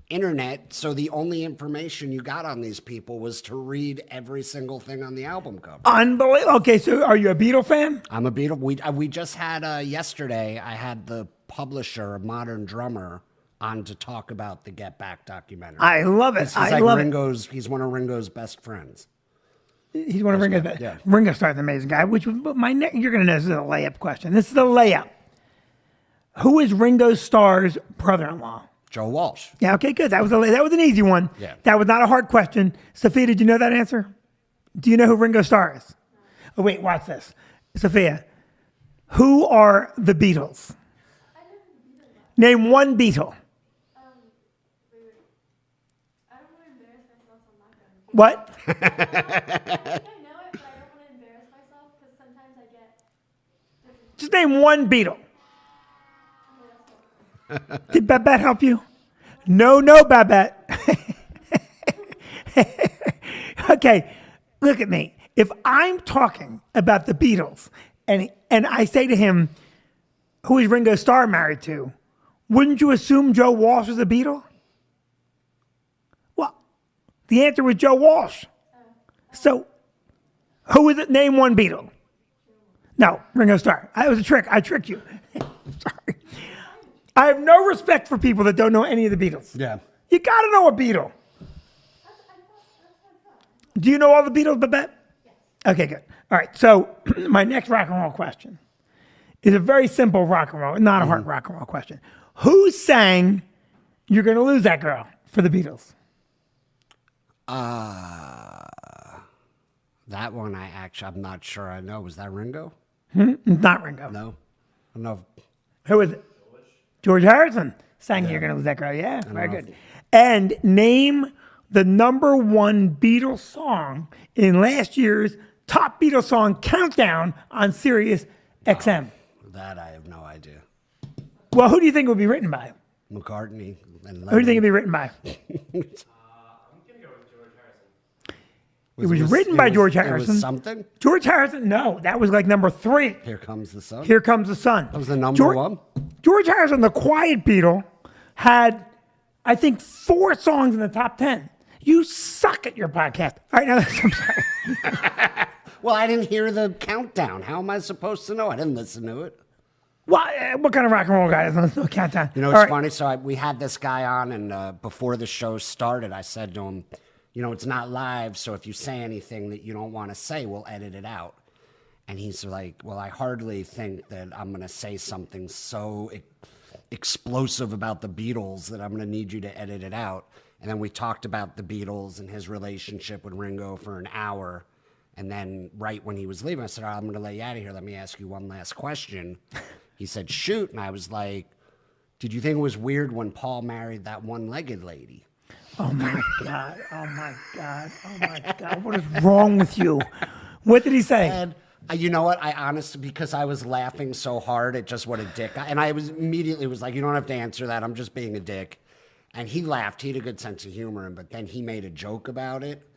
internet, so the only information you got on these people was to read every single thing on the album cover. Unbelievable. Okay, so are you a Beatle fan? I'm a Beatle. We just had yesterday. I had the publisher, Modern Drummer, on to talk about the Get Back documentary. I love it. He's like Ringo's. He's one of Ringo's best friends. He's one of Ringo's best. Yeah. Ringo Starr's an amazing guy. But you're going to know this is a layup question. This is a layup. Who is Ringo Starr's brother-in-law? Joe Walsh. Yeah, okay, good. That was an easy one. Yeah. That was not a hard question. Sophia, did you know that answer? Do you know who Ringo Starr is? Oh, wait, watch this. Sophia, who are the Beatles? Name one Beatle. I don't want to embarrass myself, so I'm not going to. What? I think I know it, but I don't want to embarrass myself because sometimes I get. Just name one Beatle. Did Babette help you? No, Babette. Okay, look at me. If I'm talking about the Beatles and I say to him, who is Ringo Starr married to? Wouldn't you assume Joe Walsh is a Beatle? Well, the answer was Joe Walsh. So, who is it? Name one Beatle. No, Ringo Starr. That was a trick. I tricked you. Sorry. I have no respect for people that don't know any of the Beatles. Yeah. You got to know a Beatle. Do you know all the Beatles, Babette? Yes. Okay, good. All right, so my next rock and roll question is a very simple rock and roll, not a hard rock and roll question. Who sang "You're Gonna Lose That Girl" for the Beatles? That one I'm not sure I know. Was that Ringo? Not Ringo. No. I don't know. Who is it? George Harrison sang "You're Gonna Lose That Girl." Yeah, very good. And name the number one Beatles song in last year's top Beatles song countdown on Sirius XM. That I have no idea. Well, who do you think it would be written by? McCartney and Who do you think it would be written by? I'm gonna go with George Harrison. It was written by George It Harrison. was something? George Harrison? No, that was like number 3. Here Comes the Sun. Here Comes the Sun. That was the number one? George Harrison, the Quiet Beatle, had, I think, 4 songs in the top 10. You suck at your podcast. All right, now I'm sorry. Well, I didn't hear the countdown. How am I supposed to know? I didn't listen to it. What kind of rock and roll guy doesn't know countdown? You know, All it's right. funny. So we had this guy on, and before the show started, I said to him, you know, it's not live, so if you say anything that you don't want to say, we'll edit it out. And he's like, well, I hardly think that I'm going to say something so explosive about the Beatles that I'm going to need you to edit it out. And then we talked about the Beatles and his relationship with Ringo for an hour. And then right when he was leaving, I said, all right, I'm going to let you out of here. Let me ask you one last question. He said, shoot. And I was like, did you think it was weird when Paul married that one-legged lady? Oh my God. Oh my God. Oh my God. What is wrong with you? What did he say? And you know what? I honestly, because I was laughing so hard at just what a dick. And I was immediately was like, you don't have to answer that. I'm just being a dick. And he laughed. He had a good sense of humor. But then he made a joke about it.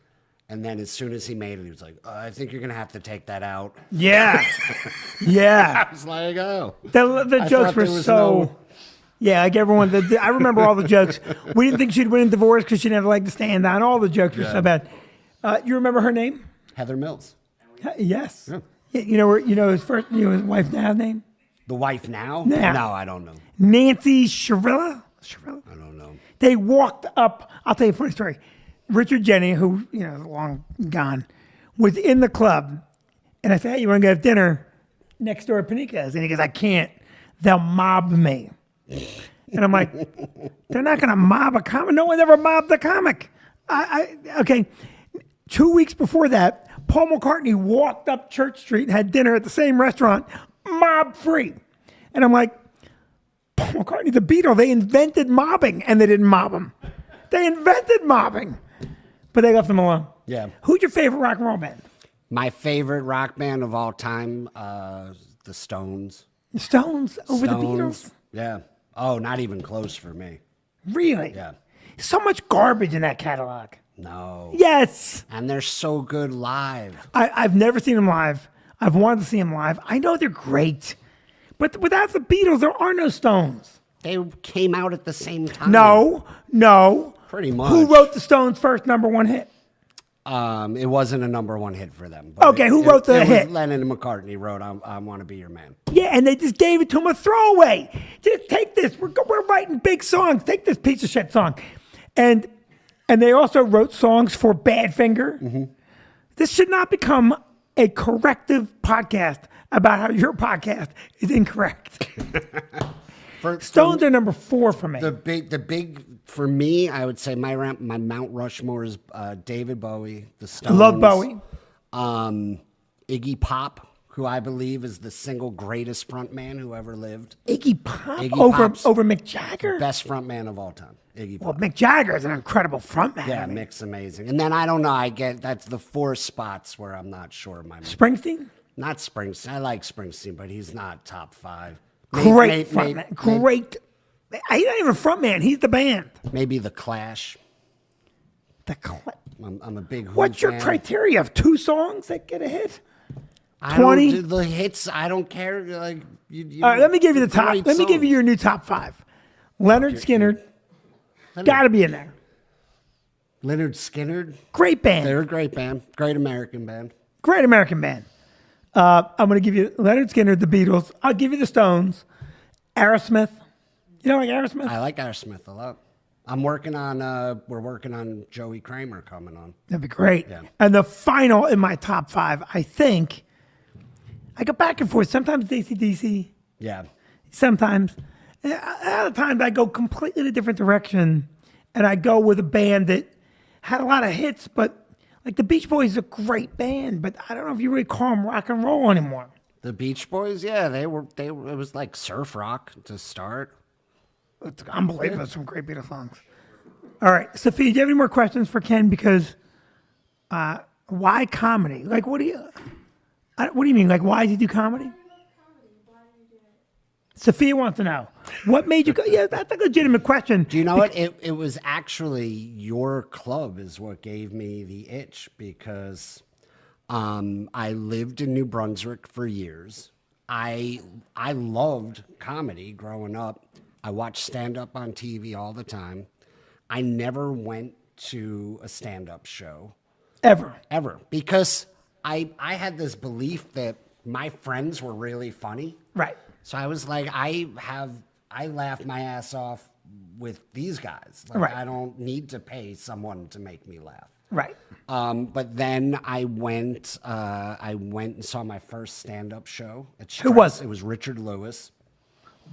And then as soon as he made it, he was like, I think you're going to have to take that out. Yeah. Yeah. I was like, oh. The I jokes thought were there was so. no- Yeah, like everyone. I remember all the jokes. We didn't think she'd win a divorce because she didn't have a leg to stand on. All the jokes were so bad. You remember her name? Heather Mills. Yes. Yeah. Yeah, you know his first. You know his wife's now name? The wife now? Yeah. No, I don't know. Nancy Sherilla. I don't know. They walked up. I'll tell you a funny story. Richard Jenny, who is long gone, was in the club, and I said, "Hey, you want to go have dinner next door at Panika's?" And he goes, "I can't. They'll mob me." And I'm like, "They're not going to mob a comic. No one ever mobbed a comic." Okay. 2 weeks before that, Paul McCartney walked up Church Street and had dinner at the same restaurant, mob free. And I'm like, Paul McCartney, the Beatles, they invented mobbing, and they didn't mob him. They invented mobbing, but they left him alone. Yeah. Who's your favorite rock and roll band? My favorite rock band of all time, the Stones. The Stones over the Stones. Beatles? Yeah. Oh, not even close for me. Really? Yeah. So much garbage in that catalog. No. Yes. And they're so good live. I've never seen them live. I've wanted to see them live. I know they're great, but without the Beatles, there are no Stones. They came out at the same time. No. Pretty much. Who wrote the Stones' first #1 hit? It wasn't a #1 hit for them. But Okay, who wrote the it hit? Was Lennon and McCartney wrote I Want to Be Your Man. Yeah, and they just gave it to him a throwaway. Just take this. We're writing big songs. Take this piece of shit song. And they also wrote songs for Badfinger. Mm-hmm. This should not become a corrective podcast about how your podcast is incorrect. Stones are #4 for me. The big for me, I would say my Mount Rushmore is David Bowie, the Stones. Love Bowie. Iggy Pop, who I believe is the single greatest frontman who ever lived. Iggy Pop Iggy over Pop's Mick Jagger. Best frontman of all time. Iggy Well, Pop. Mick Jagger is an incredible frontman. Yeah, Mick's amazing. And then I don't know. That's the 4 spots where I'm not sure. Springsteen. Not Springsteen. I like Springsteen, but he's not top 5. Great frontman. Great. He's not even a frontman. He's the band. Maybe the Clash. I'm a big. Who What's your fan. criteria of 2 songs that get a hit? I don't 20? do the hits. I don't care. Like you All right, let me give you the top. great Let me give you song. your new top 5. Leonard Skinner, got to be in there. Leonard Skinner. Great band. They're a great band. Great American band. Great American band. I'm going to give you Leonard Skinner, the Beatles. I'll give you the Stones, Aerosmith. You don't like Aerosmith? I like Aerosmith a lot. We're working on Joey Kramer coming on. That'd be great. Yeah. And the final in my top 5, I think, I go back and forth. Sometimes AC/DC, Yeah. sometimes. Other times I go completely in a different direction, and I go with a band that had a lot of hits, but like the Beach Boys is a great band, but I don't know if you really call them rock and roll anymore. The Beach Boys, yeah, they were. It was like surf rock to start. It's unbelievable. Some great Beatles songs. All right, Sophia, do you have any more questions for Ken? Because why comedy? Like, what do you mean? Like, why did you do comedy? Sophia wants to know. What made you go? Yeah, that's a legitimate question. Do you know what? It was actually your club is what gave me the itch because I lived in New Brunswick for years. I loved comedy growing up. I watched stand up on TV all the time. I never went to a stand-up show Ever. ever because I had this belief that my friends were really funny. Right. So I was like, I laugh my ass off with these guys. Like, Right. I don't need to pay someone to make me laugh. Right. But then I went and saw my first stand-up show at Who was Stress. It was Richard Lewis.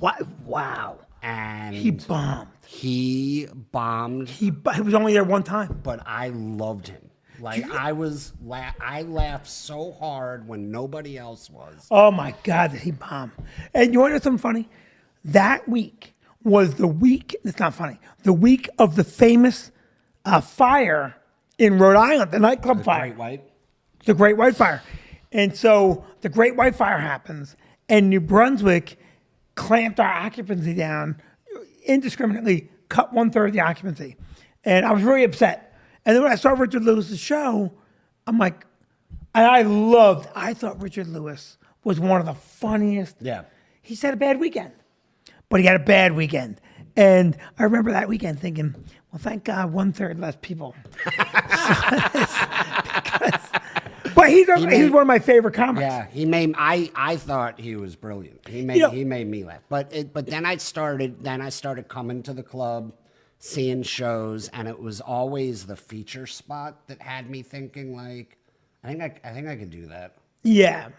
What? Wow. And He bombed. he bombed, He was only there one time. but I loved him. Like I laughed so hard when nobody else was. Oh my God, did he bomb? And you want to know something funny? That week was the week, it's not funny, the week of the famous fire in Rhode Island, the nightclub fire. Great White. The Great White Fire. And so the Great White Fire happens, and New Brunswick clamped our occupancy down indiscriminately, cut 1/3 of the occupancy. And I was really upset. And then when I saw Richard Lewis's show, I'm like, and I thought Richard Lewis was one of the funniest. Yeah. He's had a bad weekend, but he had a bad weekend. And I remember that weekend thinking, well, thank God 1/3 less people. But he's one of my favorite comics. Yeah, he made. I thought he was brilliant. He made me laugh. But then I started coming to the club, seeing shows, and it was always the feature spot that had me thinking like, I think I could do that. Yeah.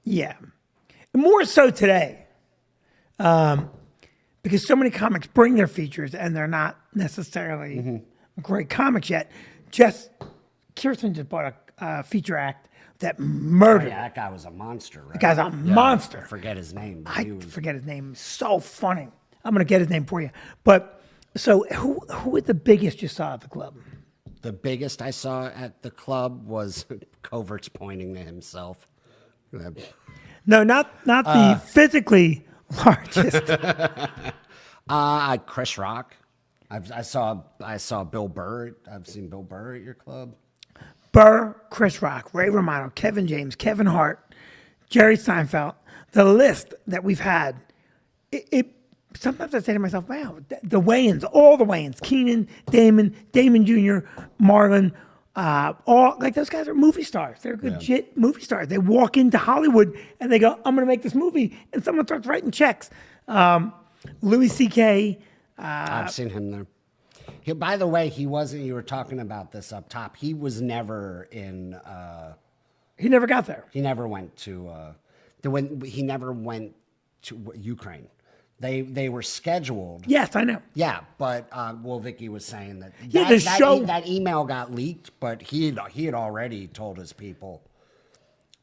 Yeah. More so today. Because so many comics bring their features and they're not necessarily great comics yet. Kirsten just bought a feature act that murdered. Yeah, that guy was a monster. Right? The guy's a monster. I forget his name. But I he was, forget his name. So funny. I'm going to get his name for you. But so who was the biggest you saw at the club? the biggest I saw at the club was Covert's pointing to himself. No, not the physically largest. Chris Rock. I saw Bill Burr. I've seen Bill Burr at your club. Burr, Chris Rock, Ray Romano, Kevin James, Kevin Hart, Jerry Seinfeld. The list that we've had, it sometimes I say to myself, wow, the Wayans, all the Wayans, Keenan, Damon Jr., Marlon, all like those guys are movie stars. They're legit movie stars. They walk into Hollywood and they go, I'm going to make this movie, and someone starts writing checks. Louis C.K. I've seen him there. By the way, he wasn't. You were talking about this up top. He was never in. He never got there. He never went to. He never went to Ukraine. They were scheduled. Yes, I know. Yeah, but Vicky was saying that that email got leaked, but he had already told his people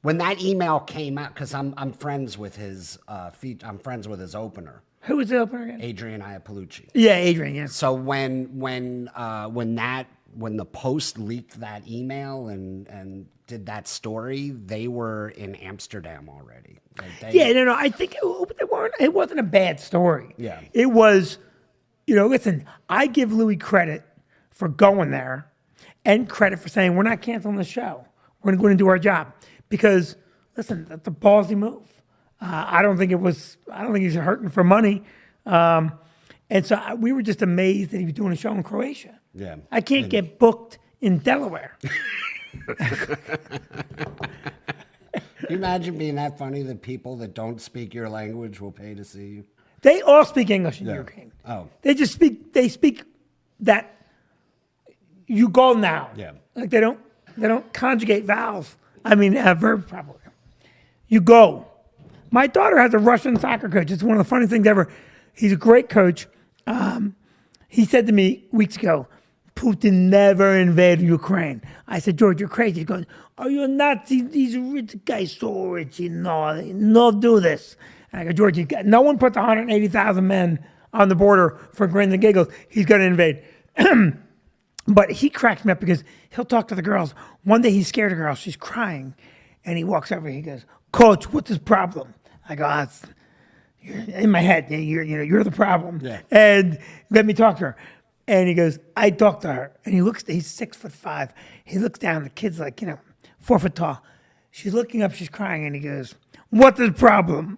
when that email came out, because I'm friends with his I'm friends with his opener. Who was the opener again? Adrian Iapolucci. Yeah, Adrian. Yeah. So when the Post leaked that email and did that story, they were in Amsterdam already. No. I think they weren't. It wasn't a bad story. Yeah. It was. Listen. I give Louis credit for going there, and credit for saying we're not canceling the show. We're going to go in and do our job because listen, that's a ballsy move. I don't think he's hurting for money. And so we were just amazed that he was doing a show in Croatia. Yeah. I can't get booked in Delaware. Can you imagine being that funny that people that don't speak your language will pay to see you? They all speak English in Ukraine. Oh. They speak that you go now. Yeah. Like they don't conjugate vowels. Verbs properly. You go. My daughter has a Russian soccer coach. It's one of the funniest things ever. He's a great coach. He said to me weeks ago, Putin never invaded Ukraine. I said, George, you're crazy. He goes, are you a Nazi? These rich guys so rich, no do this. And I go, George, no one puts 180,000 men on the border for grins and giggles. He's going to invade. But he cracks me up because he'll talk to the girls. One day he's scared a girl. She's crying. And he walks over. He goes, Coach, what's his problem? I go, you're in my head. You're the problem. Yeah. And let me talk to her. And he goes, I talked to her. And he's 6'5". He looks down. The kid's like, 4 foot tall. She's looking up. She's crying. And he goes, what's his problem?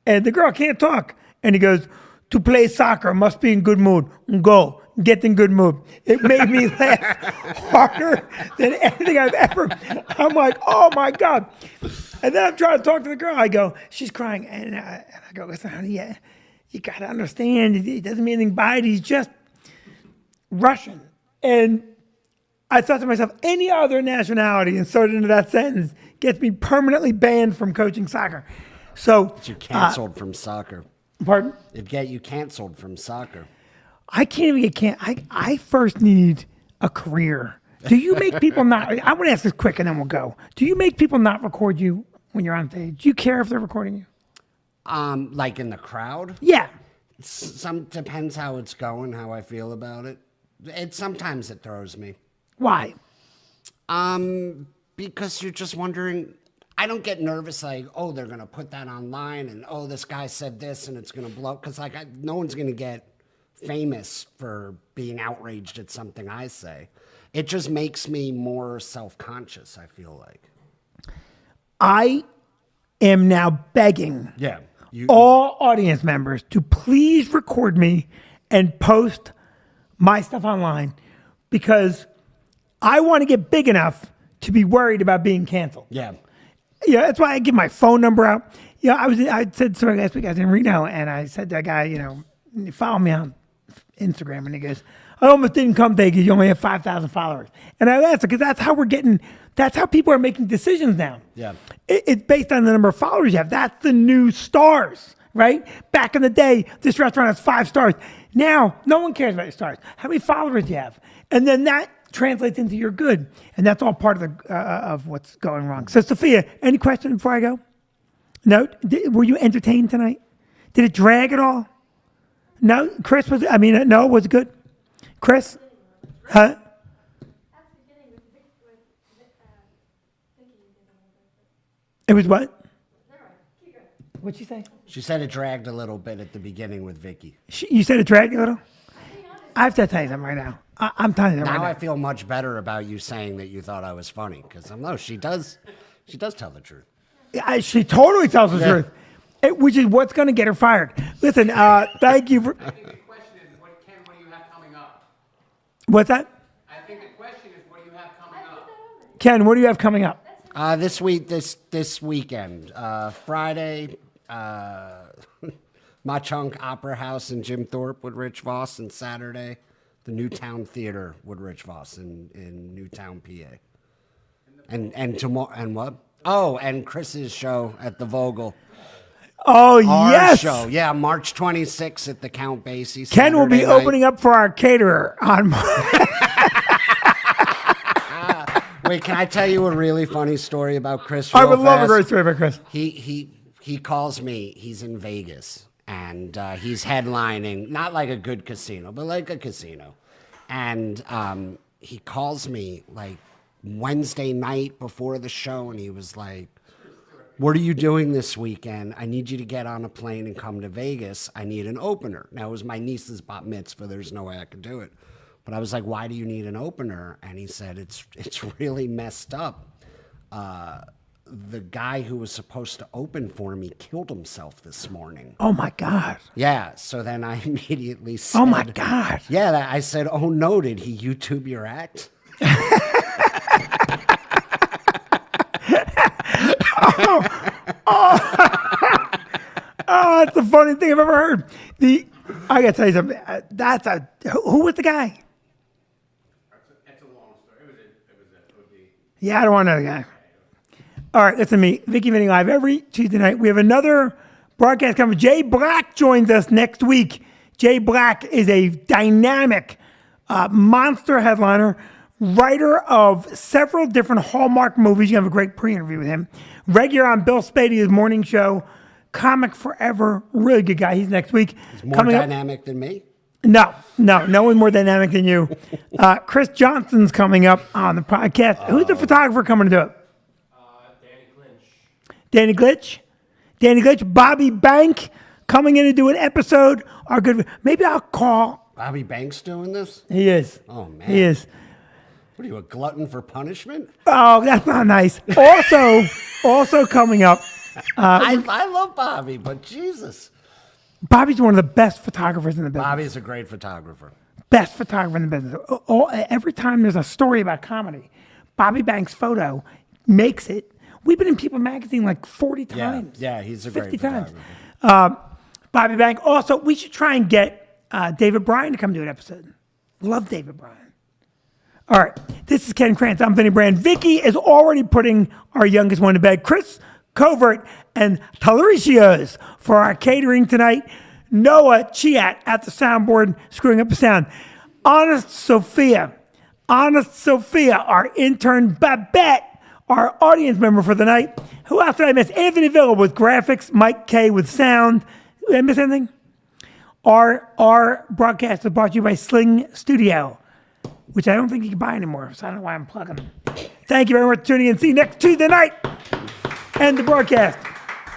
And the girl can't talk. And he goes, to play soccer, must be in good mood. Go. gets in good mood. It made me laugh harder than anything I've ever. I'm like, oh my God. And then I'm trying to talk to the girl. I go, she's crying. And I go, listen, honey, yeah, you got to understand. It doesn't mean anything by it. He's just Russian. And I thought to myself, any other nationality inserted into that sentence gets me permanently banned from coaching soccer. So, You canceled from soccer. pardon? It'd get you canceled from soccer. I can't even get I first need a career. Do you make people not? I want to ask this quick and then we'll go. Do you make people not record you when you're on stage? Do you care if they're recording you? Like in the crowd? Yeah. Some depends how it's going, how I feel about it. Sometimes it throws me. Why? Because you're just wondering. I don't get nervous like, oh, they're gonna put that online, and oh, this guy said this, and it's gonna blow. Because like, no one's gonna get famous for being outraged at something I say. It just makes me more self-conscious. I feel like. I am now begging Yeah. all audience members to please record me and post my stuff online because I want to get big enough to be worried about being canceled. Yeah. Yeah, that's why I give my phone number out. Yeah, I said sorry last week I was in Reno and I said to that guy, follow me on Instagram, and he goes, I almost didn't come there because you only have 5,000 followers. And I asked because that's how people are making decisions now. Yeah. It's based on the number of followers you have. That's the new stars, right? Back in the day, this restaurant has 5 stars. Now, no one cares about your stars. How many followers do you have? And then that translates into your good. And that's all part of what's going wrong. So, Sophia, any questions before I go? No? Were you entertained tonight? Did it drag at all? No? No, was it good? Chris? Huh? At the beginning with Vicky, you did a little bit. It was what? Never mind. Keep going. What'd she say? She said it dragged a little bit at the beginning with Vicky. You said it dragged a little? I have to tell you something right now. I'm telling you that Now I right feel much better about you saying that you thought I was funny because she does tell the truth. now. She totally tells the truth, which is what's going to get her fired. Listen, thank you for... I think the question is, what do you have coming up? What's that? I think the question is, what do you have coming up? Ken, what do you have coming up? This weekend, Friday, Machunk Opera House in Jim Thorpe with Rich Voss, and Saturday, the Newtown Theater with Rich Voss in Newtown, PA. And tomorrow, and what? Oh, and Chris's show at the Vogel. Oh, Our yes. show, yeah, March 26th at the Count Basie. Ken will be Saturday night. opening up for our caterer on... Wait, can I tell you a really funny story about Chris? I real would love a fast? great story about Chris. He calls me. He's in Vegas and he's headlining, not like a good casino, but like a casino. And he calls me like Wednesday night before the show, and he was like, "What are you doing this weekend? I need you to get on a plane and come to Vegas. I need an opener." Now it was my niece's bat mitzvah. There's no way I could do it. But I was like, why do you need an opener? And he said, it's really messed up. The guy who was supposed to open for me killed himself this morning. Oh, my God. Yeah, so then I immediately said... Oh, my God. Yeah, I said, oh, no, did he YouTube your act? Oh, that's the funniest thing I've ever heard. I got to tell you something. Who was the guy? That's a long story. It would be. Yeah, I don't want to know the guy. All right, listen to me. Vicky Vinny Live every Tuesday night. We have another broadcast coming. Jay Black joins us next week. Jay Black is a dynamic monster headliner, writer of several different Hallmark movies. You have a great pre-interview with him. Regular on Bill Spadia's morning show. Comic forever. Really good guy. He's next week. He's more Coming up- dynamic than me? No one more dynamic than you. Chris Johnson's coming up on the podcast. Who's the photographer coming to do it? Danny Glitch. Danny Glitch, Bobby Bank coming in to do an episode. Maybe I'll call. Bobby Banks doing this? He is. Oh, man. He is. What are you, a glutton for punishment? Oh, that's not nice. Also coming up, I love Bobby, but Jesus. Bobby's one of the best photographers in the business. Bobby's a great photographer. best photographer in the business. Every time there's a story about comedy, Bobby Banks' photo makes it. We've been in People magazine like 40 times. Yeah, he's a 50 great times. photographer. Bobby Banks. Also, we should try and get David Bryan to come do an episode. Love David Bryan. All right, this is Ken Krantz. I'm Vinny Brand. Vicky is already putting our youngest one to bed. Chris Covert and Talaricios for our catering tonight. Noah Chiat at the soundboard, screwing up the sound. Honest Sophia, our intern Babette, our audience member for the night. Who else did I miss? Anthony Villa with graphics, Mike K with sound. Did I miss anything? Our broadcast is brought to you by Sling Studio, which I don't think you can buy anymore, so I don't know why I'm plugging them. Thank you very much for tuning in. See you next Tuesday night. End the broadcast.